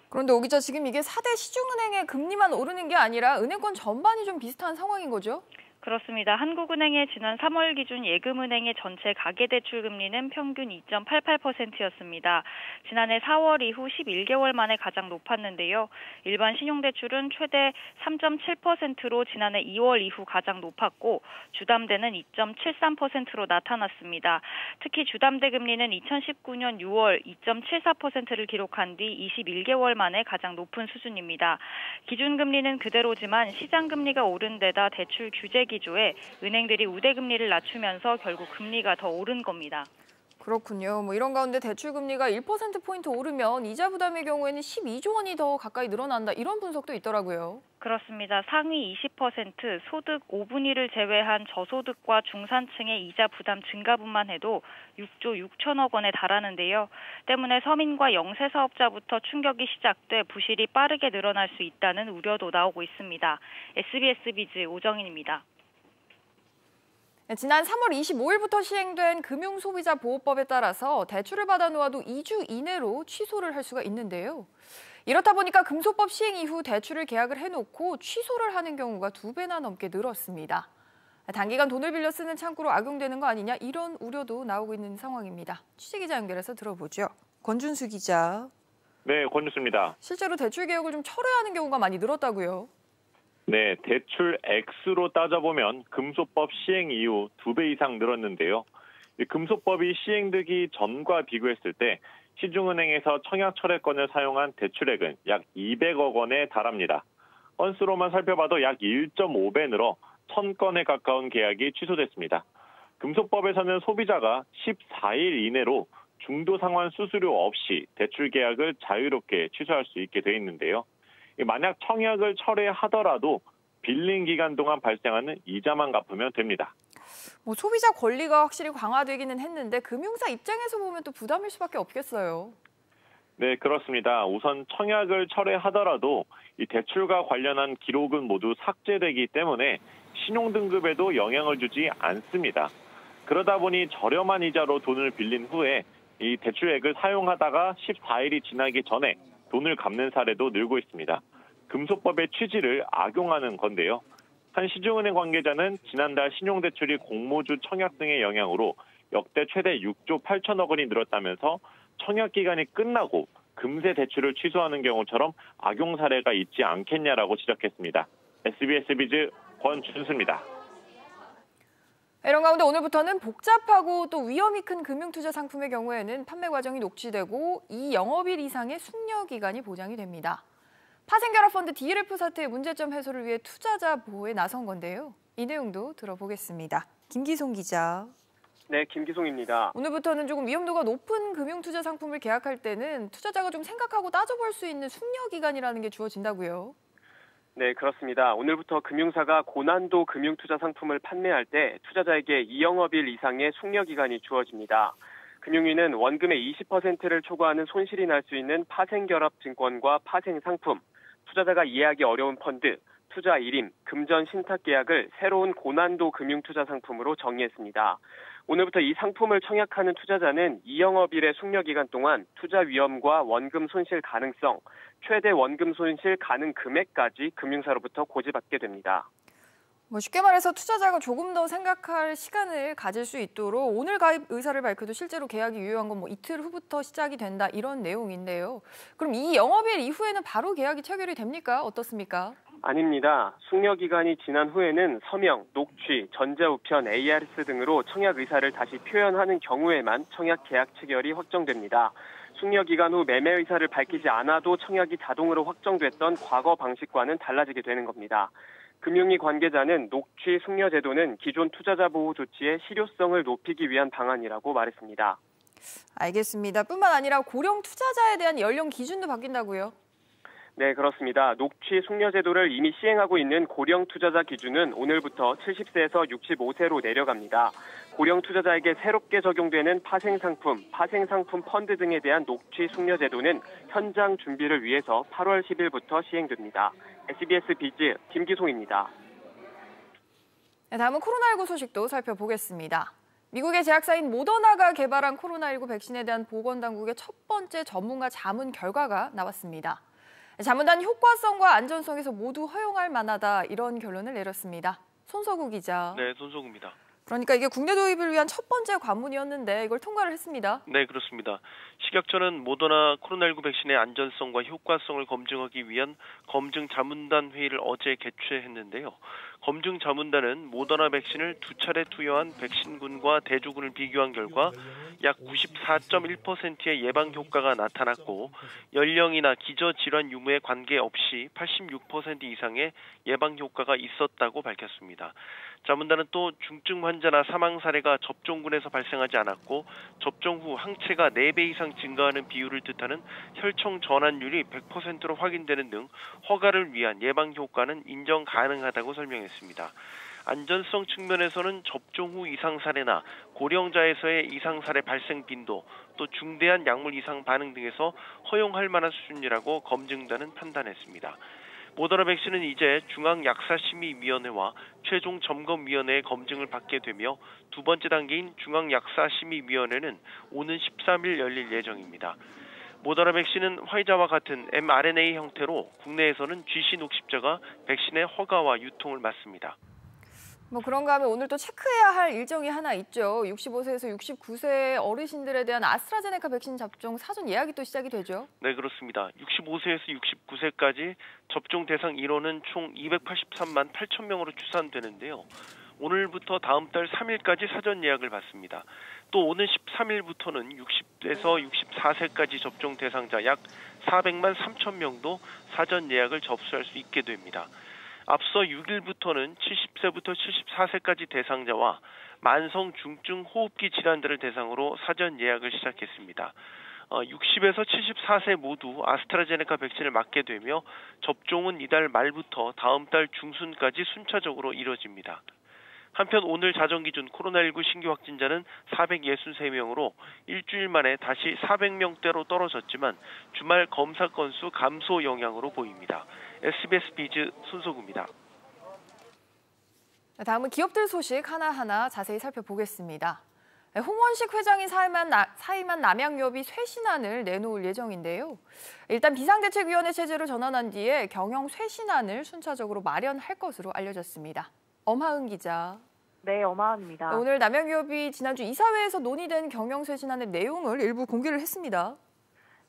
A: 그런데 오 기자, 지금 이게 4대 시중은행의 금리만 오르는 게 아니라 은행권 전반이 좀 비슷한 상황인 거죠?
F: 그렇습니다. 한국은행의 지난 3월 기준 예금은행의 전체 가계대출 금리는 평균 2.88%였습니다. 지난해 4월 이후 11개월 만에 가장 높았는데요. 일반 신용대출은 최대 3.7%로 지난해 2월 이후 가장 높았고 주담대는 2.73%로 나타났습니다. 특히 주담대 금리는 2019년 6월 2.74%를 기록한 뒤 21개월 만에 가장 높은 수준입니다. 기준금리는 그대로지만 시장금리가 오른 데다 대출 규제 기조에 은행들이 우대금리를 낮추면서 결국 금리가 더 오른 겁니다.
A: 그렇군요. 이런 가운데 대출 금리가 1%포인트 오르면 이자 부담의 경우에는 12조 원이 더 가까이 늘어난다. 이런 분석도 있더라고요.
F: 그렇습니다. 상위 20%, 소득 5분의 1을 제외한 저소득과 중산층의 이자 부담 증가분만 해도 6조 6천억 원에 달하는데요. 때문에 서민과 영세사업자부터 충격이 시작돼 부실이 빠르게 늘어날 수 있다는 우려도 나오고 있습니다. SBS 비즈 오정인입니다.
A: 지난 3월 25일부터 시행된 금융소비자보호법에 따라서 대출을 받아놓아도 2주 이내로 취소를 할 수가 있는데요. 이렇다 보니까 금소법 시행 이후 대출을 계약을 해놓고 취소를 하는 경우가 2배나 넘게 늘었습니다. 단기간 돈을 빌려 쓰는 창구로 악용되는 거 아니냐, 이런 우려도 나오고 있는 상황입니다. 취재기자 연결해서 들어보죠. 권준수 기자.
G: 네, 권준수입니다.
A: 실제로 대출 계약을 좀 철회하는 경우가 많이 늘었다고요?
G: 네, 대출 액수로 따져보면 금소법 시행 이후 2배 이상 늘었는데요. 금소법이 시행되기 전과 비교했을 때 시중은행에서 청약 철회권을 사용한 대출액은 약 200억 원에 달합니다. 건수로만 살펴봐도 약 1.5배 늘어 1000건에 가까운 계약이 취소됐습니다. 금소법에서는 소비자가 14일 이내로 중도 상환 수수료 없이 대출 계약을 자유롭게 취소할 수 있게 돼 있는데요. 만약 청약을 철회하더라도 빌린 기간 동안 발생하는 이자만 갚으면 됩니다.
A: 소비자 권리가 확실히 강화되기는 했는데 금융사 입장에서 보면 또 부담일 수밖에 없겠어요.
G: 네, 그렇습니다. 우선 청약을 철회하더라도 이 대출과 관련한 기록은 모두 삭제되기 때문에 신용등급에도 영향을 주지 않습니다. 그러다 보니 저렴한 이자로 돈을 빌린 후에 이 대출액을 사용하다가 14일이 지나기 전에 돈을 갚는 사례도 늘고 있습니다. 금소법의 취지를 악용하는 건데요. 한 시중은행 관계자는 지난달 신용대출이 공모주 청약 등의 영향으로 역대 최대 6조 8천억 원이 늘었다면서 청약 기간이 끝나고 금세 대출을 취소하는 경우처럼 악용 사례가 있지 않겠냐라고 지적했습니다. SBS 비즈 권준수입니다.
A: 이런 가운데 오늘부터는 복잡하고 또 위험이 큰 금융투자 상품의 경우에는 판매 과정이 녹취되고 2영업일 이상의 숙려 기간이 보장이 됩니다. 파생결합펀드 DLF 사태의 문제점 해소를 위해 투자자 보호에 나선 건데요. 이 내용도 들어보겠습니다. 김기송 기자.
H: 네, 김기송입니다.
A: 오늘부터는 조금 위험도가 높은 금융투자 상품을 계약할 때는 투자자가 좀 생각하고 따져볼 수 있는 숙려 기간이라는 게 주어진다고요.
H: 네, 그렇습니다. 오늘부터 금융사가 고난도 금융투자 상품을 판매할 때 투자자에게 2영업일 이상의 숙려 기간이 주어집니다. 금융위는 원금의 20%를 초과하는 손실이 날 수 있는 파생결합 증권과 파생상품, 투자자가 이해하기 어려운 펀드, 투자 일임, 금전 신탁 계약을 새로운 고난도 금융투자 상품으로 정의했습니다. 오늘부터 이 상품을 청약하는 투자자는 2영업일의 숙려 기간 동안 투자 위험과 원금 손실 가능성, 최대 원금 손실 가능 금액까지 금융사로부터 고지받게 됩니다.
A: 쉽게 말해서 투자자가 조금 더 생각할 시간을 가질 수 있도록 오늘 가입 의사를 밝혀도 실제로 계약이 유효한 건 이틀 후부터 시작이 된다 이런 내용인데요. 그럼 이 영업일 이후에는 바로 계약이 체결이 됩니까? 어떻습니까?
H: 아닙니다. 숙려 기간이 지난 후에는 서명, 녹취, 전자우편, ARS 등으로 청약 의사를 다시 표현하는 경우에만 청약 계약 체결이 확정됩니다. 숙려 기간 후 매매 의사를 밝히지 않아도 청약이 자동으로 확정됐던 과거 방식과는 달라지게 되는 겁니다. 금융위 관계자는 녹취 숙려 제도는 기존 투자자 보호 조치의 실효성을 높이기 위한 방안이라고 말했습니다.
A: 알겠습니다. 뿐만 아니라 고령 투자자에 대한 연령 기준도 바뀐다고요?
H: 네, 그렇습니다. 녹취 숙려 제도를 이미 시행하고 있는 고령 투자자 기준은 오늘부터 70세에서 65세로 내려갑니다. 고령 투자자에게 새롭게 적용되는 파생상품 펀드 등에 대한 녹취 숙려 제도는 현장 준비를 위해서 8월 10일부터 시행됩니다. SBS 비즈 김기송입니다.
A: 네, 다음은 코로나19 소식도 살펴보겠습니다. 미국의 제약사인 모더나가 개발한 코로나19 백신에 대한 보건당국의 첫 번째 전문가 자문 결과가 나왔습니다. 자문단 효과성과 안전성에서 모두 허용할 만하다 이런 결론을 내렸습니다. 손석우 기자.
I: 네, 손석우입니다.
A: 그러니까 이게 국내 도입을 위한 첫 번째 관문이었는데 이걸 통과를 했습니다.
I: 네, 그렇습니다. 식약처는 모더나 코로나19 백신의 안전성과 효과성을 검증하기 위한 검증 자문단 회의를 어제 개최했는데요. 검증 자문단은 모더나 백신을 2차례 투여한 백신군과 대조군을 비교한 결과 약 94.1%의 예방 효과가 나타났고 연령이나 기저질환 유무에 관계없이 86% 이상의 예방 효과가 있었다고 밝혔습니다. 자문단은 또 중증 환자나 사망 사례가 접종군에서 발생하지 않았고 접종 후 항체가 4배 이상 증가하는 비율을 뜻하는 혈청 전환율이 100%로 확인되는 등 허가를 위한 예방 효과는 인정 가능하다고 설명했습니다. 안전성 측면에서는 접종 후 이상 사례나 고령자에서의 이상 사례 발생 빈도, 또 중대한 약물 이상 반응 등에서 허용할 만한 수준이라고 검증단은 판단했습니다. 모더나 백신은 이제 중앙약사심의위원회와 최종 점검위원회의 검증을 받게 되며 두 번째 단계인 중앙약사심의위원회는 오는 13일 열릴 예정입니다. 모더나 백신은 화이자와 같은 mRNA 형태로 국내에서는 GC 녹십자가 백신의 허가와 유통을 맡습니다.
A: 그런가 하면 오늘 또 체크해야 할 일정이 하나 있죠. 65세에서 69세 어르신들에 대한 아스트라제네카 백신 접종 사전 예약이 또 시작이 되죠.
I: 네, 그렇습니다. 65세에서 69세까지 접종 대상 인원은 총 283만 8천 명으로 추산되는데요. 오늘부터 다음 달 3일까지 사전 예약을 받습니다. 또 오는 13일부터는 60에서 64세까지 접종 대상자 약 400만 3천 명도 사전 예약을 접수할 수 있게 됩니다. 앞서 6일부터는 70세부터 74세까지 대상자와 만성 중증 호흡기 질환들을 대상으로 사전 예약을 시작했습니다. 60에서 74세 모두 아스트라제네카 백신을 맞게 되며 접종은 이달 말부터 다음 달 중순까지 순차적으로 이뤄집니다. 한편 오늘 자정 기준 코로나19 신규 확진자는 463명으로 일주일 만에 다시 400명대로 떨어졌지만 주말 검사 건수 감소 영향으로 보입니다. SBS 비즈 손석우입니다.
A: 다음은 기업들 소식 하나하나 자세히 살펴보겠습니다. 홍원식 회장이 사임한 남양유업이 쇄신안을 내놓을 예정인데요. 일단 비상대책위원회 체제로 전환한 뒤에 경영 쇄신안을 순차적으로 마련할 것으로 알려졌습니다. 엄하은 기자.
J: 네, 엄하은입니다.
A: 오늘 남양유업이 지난주 이사회에서 논의된 경영 쇄신안의 내용을 일부 공개를 했습니다.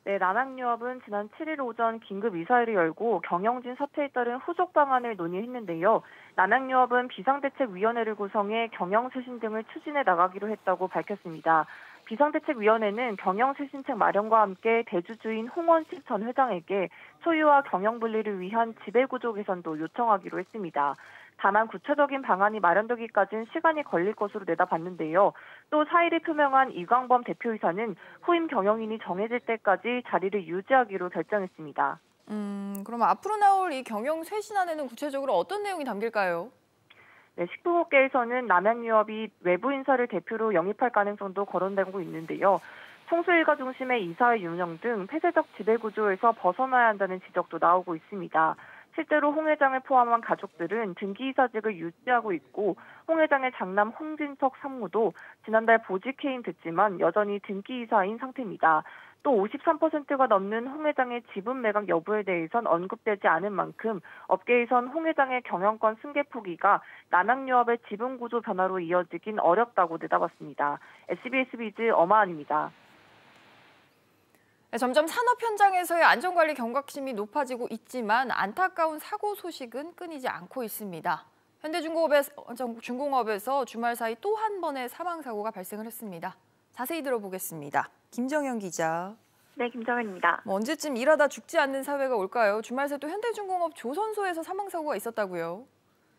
J: 네, 남양유업은 지난 7일 오전 긴급 이사회를 열고 경영진 사퇴에 따른 후속 방안을 논의했는데요. 남양유업은 비상대책위원회를 구성해 경영쇄신 등을 추진해 나가기로 했다고 밝혔습니다. 비상대책위원회는 경영쇄신책 마련과 함께 대주주인 홍원식 전 회장에게 소유와 경영 분리를 위한 지배구조 개선도 요청하기로 했습니다. 다만 구체적인 방안이 마련되기까지는 시간이 걸릴 것으로 내다봤는데요. 또 사의를 표명한 이광범 대표이사는 후임 경영인이 정해질 때까지 자리를 유지하기로 결정했습니다.
A: 그럼 앞으로 나올 이 경영 쇄신안에는 구체적으로 어떤 내용이 담길까요?
J: 네, 식품업계에서는 남양유업이 외부 인사를 대표로 영입할 가능성도 거론되고 있는데요. 총수 일가 중심의 이사회 운영 등 폐쇄적 지배구조에서 벗어나야 한다는 지적도 나오고 있습니다. 실제로 홍 회장을 포함한 가족들은 등기이사직을 유지하고 있고 홍 회장의 장남 홍진석 상무도 지난달 보직해임 됐지만 여전히 등기이사인 상태입니다. 또 53%가 넘는 홍 회장의 지분 매각 여부에 대해선 언급되지 않은 만큼 업계에선 홍 회장의 경영권 승계 포기가 남양유업의 지분 구조 변화로 이어지긴 어렵다고 내다봤습니다. SBS 비즈 엄하은입니다.
A: 점점 산업 현장에서의 안전관리 경각심이 높아지고 있지만 안타까운 사고 소식은 끊이지 않고 있습니다. 현대중공업에서 주말 사이 또 한 번의 사망사고가 발생을 했습니다. 자세히 들어보겠습니다. 김정현 기자.
K: 네, 김정현입니다.
A: 언제쯤 일하다 죽지 않는 사회가 올까요? 주말 새 또 현대중공업 조선소에서 사망사고가 있었다고요?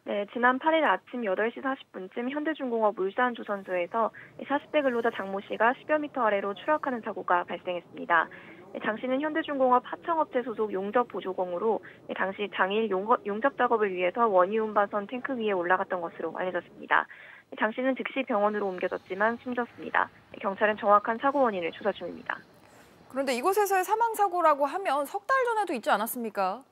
K: 네, 지난 8일 아침 8시 40분쯤 현대중공업 울산조선소에서 40대 근로자 장모 씨가 10여 미터 아래로 추락하는 사고가 발생했습니다. 장 씨는 현대중공업 하청업체 소속 용접보조공으로 당시 장일 용접 작업을 위해서 원유 운반선 탱크 위에 올라갔던 것으로 알려졌습니다. 장 씨는 즉시 병원으로 옮겨졌지만 숨졌습니다. 경찰은 정확한 사고 원인을 조사 중입니다.
A: 그런데 이곳에서의 사망사고라고 하면 석 달 전에도 있지 않았습니까?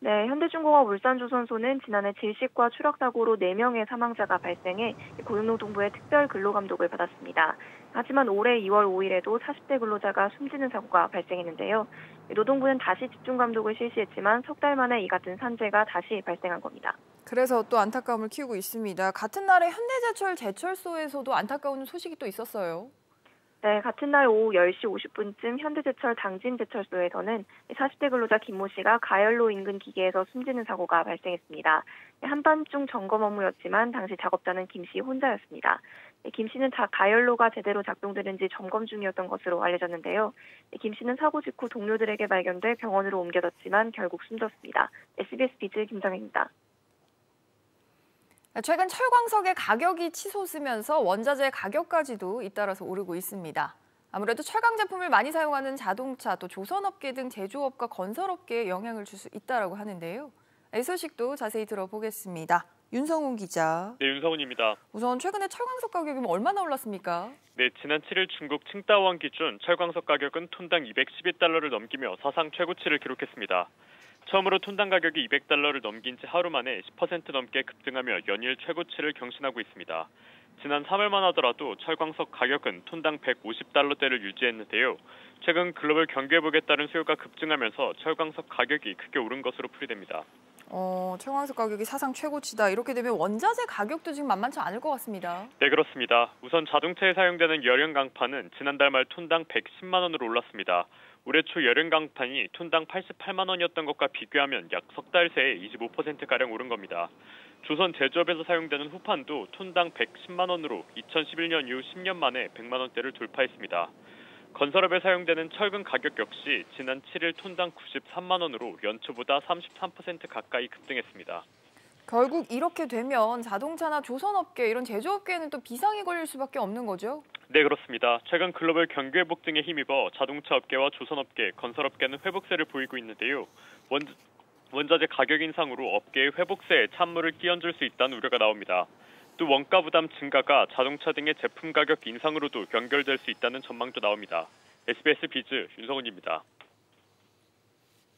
K: 네, 현대중공업 울산조선소는 지난해 질식과 추락사고로 4명의 사망자가 발생해 고용노동부의 특별 근로감독을 받았습니다. 하지만 올해 2월 5일에도 40대 근로자가 숨지는 사고가 발생했는데요. 노동부는 다시 집중감독을 실시했지만 석 달 만에 이 같은 산재가 다시 발생한 겁니다.
A: 그래서 또 안타까움을 키우고 있습니다. 같은 날에 현대제철 제철소에서도 안타까운 소식이 또 있었어요.
K: 네, 같은 날 오후 10시 50분쯤 현대제철 당진제철소에서는 40대 근로자 김모 씨가 가열로 인근 기계에서 숨지는 사고가 발생했습니다. 한밤중 점검 업무였지만 당시 작업자는 김 씨 혼자였습니다. 김 씨는 가열로가 제대로 작동되는지 점검 중이었던 것으로 알려졌는데요. 김 씨는 사고 직후 동료들에게 발견돼 병원으로 옮겨졌지만 결국 숨졌습니다. SBS 비즈 김정혜입니다.
A: 최근 철광석의 가격이 치솟으면서 원자재 가격까지도 잇따라서 오르고 있습니다. 아무래도 철강 제품을 많이 사용하는 자동차, 또 조선업계 등 제조업과 건설업계에 영향을 줄 수 있다고 하는데요. 이 소식도 자세히 들어보겠습니다. 윤성훈 기자.
L: 네, 윤성훈입니다.
A: 우선 최근에 철광석 가격이 얼마나 올랐습니까?
L: 네, 지난 7일 중국 칭다오한 기준 철광석 가격은 톤당 212달러를 넘기며 사상 최고치를 기록했습니다. 처음으로 톤당 가격이 200달러를 넘긴 지 하루 만에 10% 넘게 급등하며 연일 최고치를 경신하고 있습니다. 지난 3월만 하더라도 철광석 가격은 톤당 150달러대를 유지했는데요. 최근 글로벌 경기회복에 따른 수요가 급증하면서 철광석 가격이 크게 오른 것으로 풀이됩니다.
A: 철광석 가격이 사상 최고치다. 이렇게 되면 원자재 가격도 지금 만만치 않을 것 같습니다.
L: 네, 그렇습니다. 우선 자동차에 사용되는 열연 강판은 지난달 말 톤당 110만 원으로 올랐습니다. 올해 초 열연 강판이 톤당 88만 원이었던 것과 비교하면 약 석 달 새에 25%가량 오른 겁니다. 조선 제조업에서 사용되는 후판도 톤당 110만 원으로 2011년 이후 10년 만에 100만 원대를 돌파했습니다. 건설업에 사용되는 철근 가격 역시 지난 7일 톤당 93만 원으로 연초보다 33% 가까이 급등했습니다.
A: 결국 이렇게 되면 자동차나 조선업계 이런 제조업계에는 또 비상이 걸릴 수밖에 없는 거죠?
L: 네, 그렇습니다. 최근 글로벌 경기회복 등에 힘입어 자동차 업계와 조선업계, 건설업계는 회복세를 보이고 있는데요. 원자재 가격 인상으로 업계의 회복세에 찬물을 끼얹을 수 있다는 우려가 나옵니다. 또 원가 부담 증가가 자동차 등의 제품 가격 인상으로도 연결될 수 있다는 전망도 나옵니다. SBS 비즈 윤성훈입니다.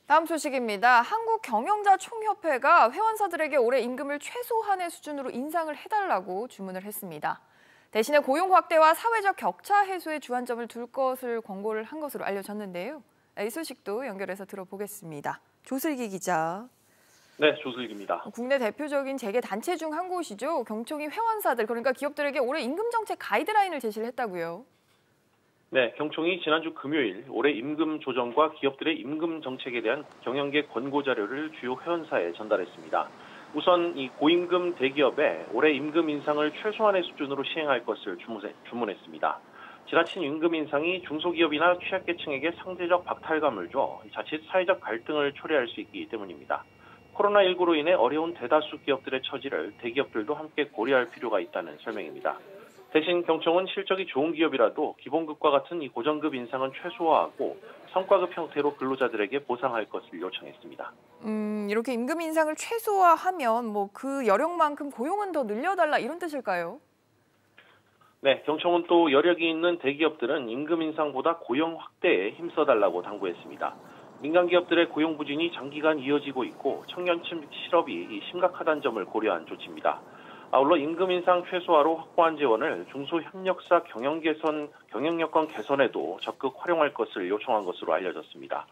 A: 다음 소식입니다. 한국경영자총협회가 회원사들에게 올해 임금을 최소한의 수준으로 인상을 해달라고 주문을 했습니다. 대신에 고용 확대와 사회적 격차 해소에 주안점을 둘 것을 권고를 한 것으로 알려졌는데요. 이 소식도 연결해서 들어보겠습니다. 조슬기 기자.
M: 네, 조슬기입니다.
A: 국내 대표적인 재계 단체 중 한 곳이죠. 경총이 회원사들, 그러니까 기업들에게 올해 임금 정책 가이드라인을 제시를 했다고요.
M: 네, 경총이 지난주 금요일 올해 임금 조정과 기업들의 임금 정책에 대한 경영계 권고 자료를 주요 회원사에 전달했습니다. 우선 이 고임금 대기업에 올해 임금 인상을 최소한의 수준으로 시행할 것을 주문했습니다. 지나친 임금 인상이 중소기업이나 취약계층에게 상대적 박탈감을 줘 자칫 사회적 갈등을 초래할 수 있기 때문입니다. 코로나19로 인해 어려운 대다수 기업들의 처지를 대기업들도 함께 고려할 필요가 있다는 설명입니다. 대신 경총은 실적이 좋은 기업이라도 기본급과 같은 이 고정급 인상은 최소화하고 성과급 형태로 근로자들에게 보상할 것을 요청했습니다.
A: 이렇게 임금 인상을 최소화하면 뭐 그 여력만큼 고용은 더 늘려달라 이런 뜻일까요?
M: 네, 경총은 또 여력이 있는 대기업들은 임금 인상보다 고용 확대에 힘써달라고 당부했습니다. 민간 기업들의 고용 부진이 장기간 이어지고 있고 청년 실업이 심각하다는 점을 고려한 조치입니다. 아울러 임금 인상 최소화로 확보한 재원을 중소협력사 경영 여건 개선에도 적극 활용할 것을 요청한 것으로 알려졌습니다.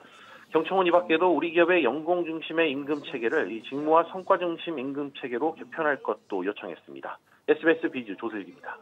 M: 경총은 이 밖에도 우리 기업의 연공 중심의 임금 체계를 이 직무와 성과 중심 임금 체계로 개편할 것도 요청했습니다. SBS 비즈 조슬기입니다.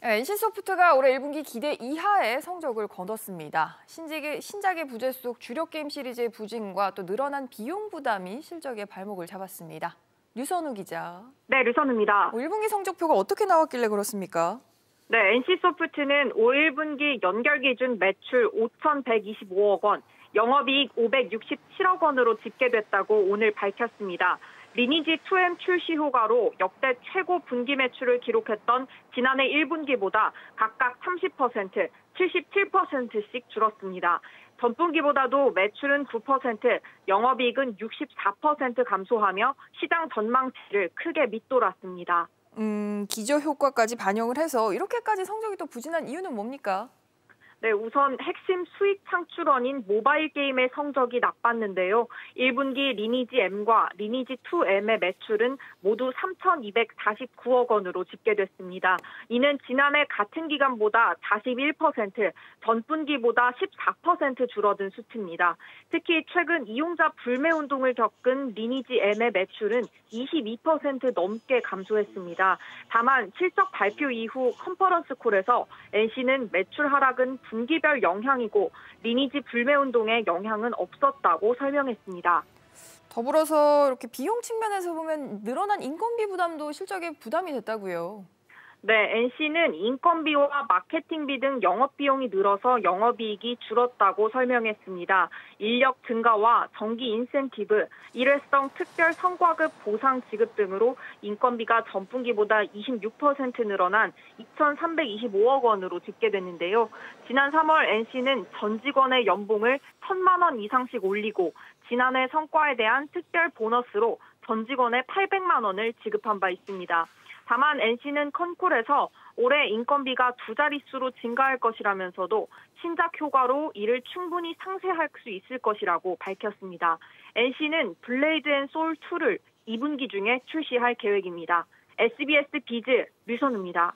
A: NC소프트가 올해 1분기 기대 이하의 성적을 거뒀습니다. 신작의 부재 속 주력 게임 시리즈의 부진과 또 늘어난 비용 부담이 실적에 발목을 잡았습니다. 류선우 기자.
N: 네, 류선우입니다.
A: 1분기 성적표가 어떻게 나왔길래 그렇습니까?
N: 네, NC소프트는 1분기 연결 기준 매출 5,125억 원, 영업이익 567억 원으로 집계됐다고 오늘 밝혔습니다. 리니지 2M 출시 효과로 역대 최고 분기 매출을 기록했던 지난해 1분기보다 각각 30%, 77%씩 줄었습니다. 전분기보다도 매출은 9%, 영업이익은 64% 감소하며 시장 전망치를 크게 밑돌았습니다.
A: 기저 효과까지 반영을 해서 이렇게까지 성적이 또 부진한 이유는 뭡니까?
N: 네, 우선 핵심 수익 창출원인 모바일 게임의 성적이 나빴는데요. 1분기 리니지 M과 리니지 2M의 매출은 모두 3,249억 원으로 집계됐습니다. 이는 지난해 같은 기간보다 41%, 전분기보다 14% 줄어든 수치입니다. 특히 최근 이용자 불매 운동을 겪은 리니지 M의 매출은 22% 넘게 감소했습니다. 다만 실적 발표 이후 컨퍼런스 콜에서 NC는 매출 하락은 분기별 영향이고 리니지 불매 운동에 영향은 없었다고 설명했습니다.
A: 더불어서 이렇게 비용 측면에서 보면 늘어난 인건비 부담도 실적에 부담이 됐다고요.
N: 네, NC는 인건비와 마케팅비 등 영업비용이 늘어서 영업이익이 줄었다고 설명했습니다. 인력 증가와 정기 인센티브, 일회성 특별 성과급 보상 지급 등으로 인건비가 전분기보다 26% 늘어난 2,325억 원으로 집계됐는데요. 지난 3월 NC는 전 직원의 연봉을 1,000만 원 이상씩 올리고 지난해 성과에 대한 특별 보너스로 전 직원에 800만 원을 지급한 바 있습니다. 다만 NC는 컨콜에서 올해 인건비가 두 자릿수로 증가할 것이라면서도 신작 효과로 이를 충분히 상쇄할 수 있을 것이라고 밝혔습니다. NC는 블레이드 앤 소울 2를 2분기 중에 출시할 계획입니다. SBS 비즈 류선우입니다.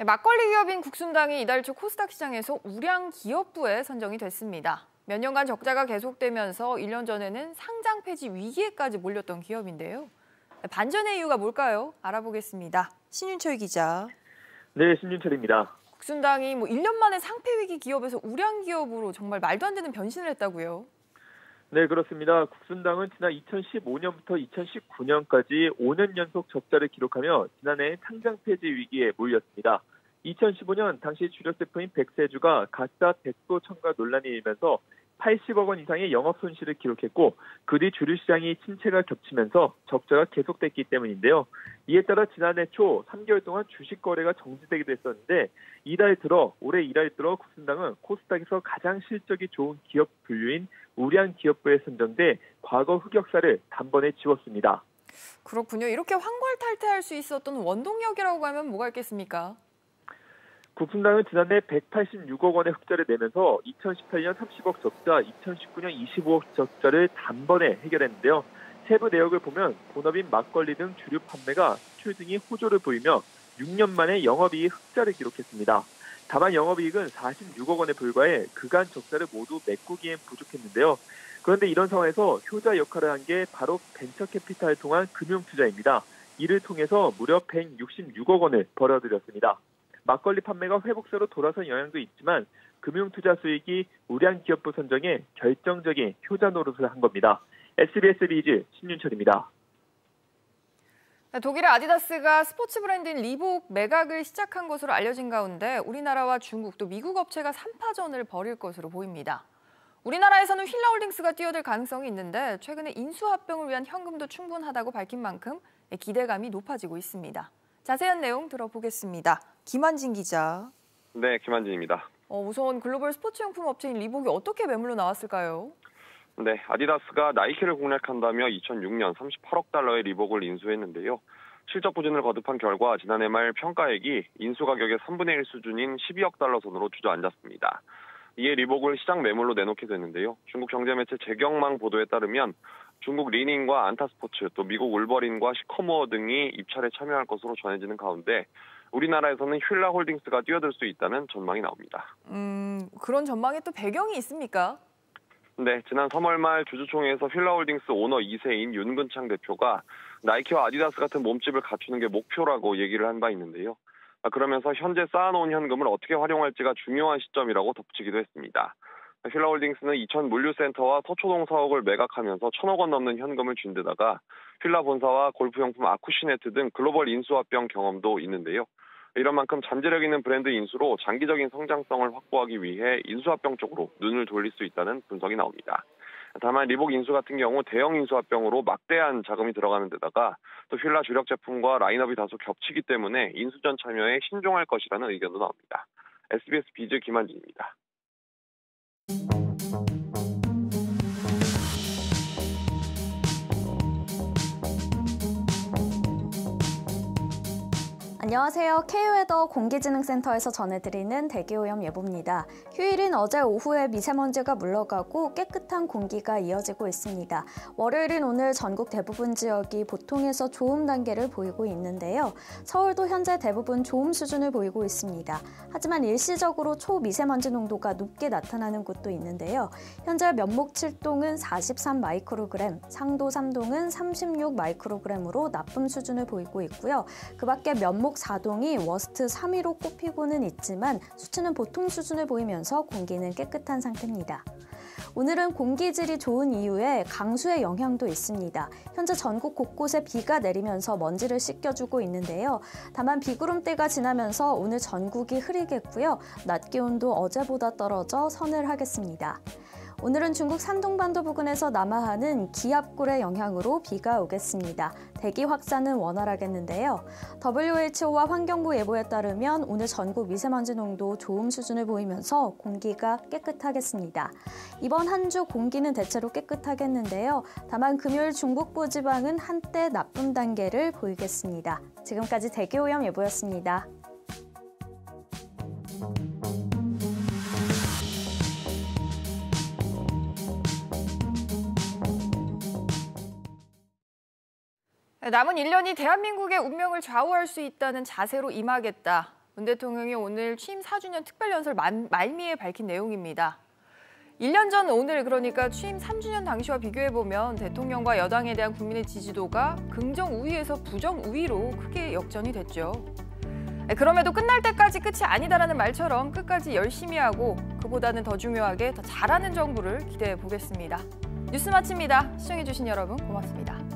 A: 막걸리 기업인 국순당이 이달 초 코스닥 시장에서 우량 기업부에 선정이 됐습니다. 몇 년간 적자가 계속되면서 1년 전에는 상장 폐지 위기에까지 몰렸던 기업인데요. 반전의 이유가 뭘까요? 알아보겠습니다. 신윤철 기자.
O: 네, 신윤철입니다.
A: 국순당이 1년 만에 상폐 위기 기업에서 우량 기업으로 정말 말도 안 되는 변신을 했다고요?
O: 네, 그렇습니다. 국순당은 지난 2015년부터 2019년까지 5년 연속 적자를 기록하며 지난해 상장 폐지 위기에 몰렸습니다. 2015년 당시 주력 제품인 백세주가 가짜 백도 첨가 논란이 일면서 80억 원 이상의 영업 손실을 기록했고 그 뒤 주류 시장이 침체가 겹치면서 적자가 계속됐기 때문인데요. 이에 따라 지난해 초 3개월 동안 주식 거래가 정지되기도 했었는데 올해 이달 들어 국순당은 코스닥에서 가장 실적이 좋은 기업 분류인 우량 기업부에 선정돼 과거 흑역사를 단번에 지웠습니다.
A: 그렇군요. 이렇게 환골탈태할 수 있었던 원동력이라고 하면 뭐가 있겠습니까?
O: 국순당은 지난해 186억 원의 흑자를 내면서 2018년 30억 적자, 2019년 25억 적자를 단번에 해결했는데요. 세부 내역을 보면 본업인 막걸리 등 주류 판매가 수출 등이 호조를 보이며 6년 만에 영업이익 흑자를 기록했습니다. 다만 영업이익은 46억 원에 불과해 그간 적자를 모두 메꾸기엔 부족했는데요. 그런데 이런 상황에서 효자 역할을 한 게 바로 벤처캐피탈을 통한 금융투자입니다. 이를 통해서 무려 166억 원을 벌어들였습니다. 막걸리 판매가 회복세로 돌아선 영향도 있지만 금융투자 수익이 우량 기업부 선정에 결정적인 효자 노릇을 한 겁니다. SBS 비즈 신윤철입니다.
A: 독일의 아디다스가 스포츠 브랜드인 리복 매각을 시작한 것으로 알려진 가운데 우리나라와 중국 또 미국 업체가 3파전을 벌일 것으로 보입니다. 우리나라에서는 휠라홀딩스가 뛰어들 가능성이 있는데 최근에 인수합병을 위한 현금도 충분하다고 밝힌 만큼 기대감이 높아지고 있습니다. 자세한 내용 들어보겠습니다. 김한진 기자.
P: 네, 김한진입니다.
A: 우선 글로벌 스포츠용품 업체인 리복이 어떻게 매물로 나왔을까요?
P: 네, 아디다스가 나이키를 공략한다며 2006년 38억 달러의 리복을 인수했는데요. 실적 부진을 거듭한 결과 지난해 말 평가액이 인수 가격의 3분의 1 수준인 12억 달러 선으로 주저앉았습니다. 이에 리복을 시장 매물로 내놓게 됐는데요. 중국 경제매체 재경망 보도에 따르면 중국 리닝과 안타스포츠, 또 미국 울버린과 시커모어 등이 입찰에 참여할 것으로 전해지는 가운데 우리나라에서는 휠라홀딩스가 뛰어들 수 있다는 전망이 나옵니다.
A: 그런 전망에 또 배경이 있습니까?
P: 네, 지난 3월 말 주주총회에서 휠라홀딩스 오너 2세인 윤근창 대표가 나이키와 아디다스 같은 몸집을 갖추는 게 목표라고 얘기를 한 바 있는데요. 그러면서 현재 쌓아놓은 현금을 어떻게 활용할지가 중요한 시점이라고 덧붙이기도 했습니다. 휠라홀딩스는 이천 물류센터와 서초동 사옥을 매각하면서 1,000억 원 넘는 현금을 준 데다가 휠라 본사와 골프용품 아쿠시네트 등 글로벌 인수합병 경험도 있는데요. 이런 만큼 잠재력 있는 브랜드 인수로 장기적인 성장성을 확보하기 위해 인수합병 쪽으로 눈을 돌릴 수 있다는 분석이 나옵니다. 다만 리복 인수 같은 경우 대형 인수합병으로 막대한 자금이 들어가는 데다가 또 휠라 주력 제품과 라인업이 다소 겹치기 때문에 인수전 참여에 신중할 것이라는 의견도 나옵니다. SBS 비즈 김한진입니다.
Q: 안녕하세요. K웨더 공기지능센터에서 전해드리는 대기오염 예보입니다. 휴일인 어제 오후에 미세먼지가 물러가고 깨끗한 공기가 이어지고 있습니다. 월요일인 오늘 전국 대부분 지역이 보통에서 좋음 단계를 보이고 있는데요. 서울도 현재 대부분 좋음 수준을 보이고 있습니다. 하지만 일시적으로 초미세먼지 농도가 높게 나타나는 곳도 있는데요. 현재 면목 7동은 43 마이크로그램, 상도 3동은 36 마이크로그램으로 나쁨 수준을 보이고 있고요. 그 밖에 면목 4동이 워스트 3위로 꼽히고는 있지만 수치는 보통 수준을 보이면서 공기는 깨끗한 상태입니다. 오늘은 공기질이 좋은 이유에 강수의 영향도 있습니다. 현재 전국 곳곳에 비가 내리면서 먼지를 씻겨주고 있는데요. 다만 비구름대가 지나면서 오늘 전국이 흐리겠고요. 낮 기온도 어제보다 떨어져 서늘하겠습니다. 오늘은 중국 산동반도 부근에서 남하하는 기압골의 영향으로 비가 오겠습니다. 대기 확산은 원활하겠는데요. WHO와 환경부 예보에 따르면 오늘 전국 미세먼지 농도 좋음 수준을 보이면서 공기가 깨끗하겠습니다. 이번 한 주 공기는 대체로 깨끗하겠는데요. 다만 금요일 중북부 지방은 한때 나쁨 단계를 보이겠습니다. 지금까지 대기오염 예보였습니다.
A: 남은 1년이 대한민국의 운명을 좌우할 수 있다는 자세로 임하겠다. 문 대통령이 오늘 취임 4주년 특별연설 말미에 밝힌 내용입니다. 1년 전 오늘 그러니까 취임 3주년 당시와 비교해보면 대통령과 여당에 대한 국민의 지지도가 긍정 우위에서 부정 우위로 크게 역전이 됐죠. 그럼에도 끝날 때까지 끝이 아니다라는 말처럼 끝까지 열심히 하고 그보다는 더 중요하게 더 잘하는 정부를 기대해 보겠습니다. 뉴스 마칩니다. 시청해주신 여러분 고맙습니다.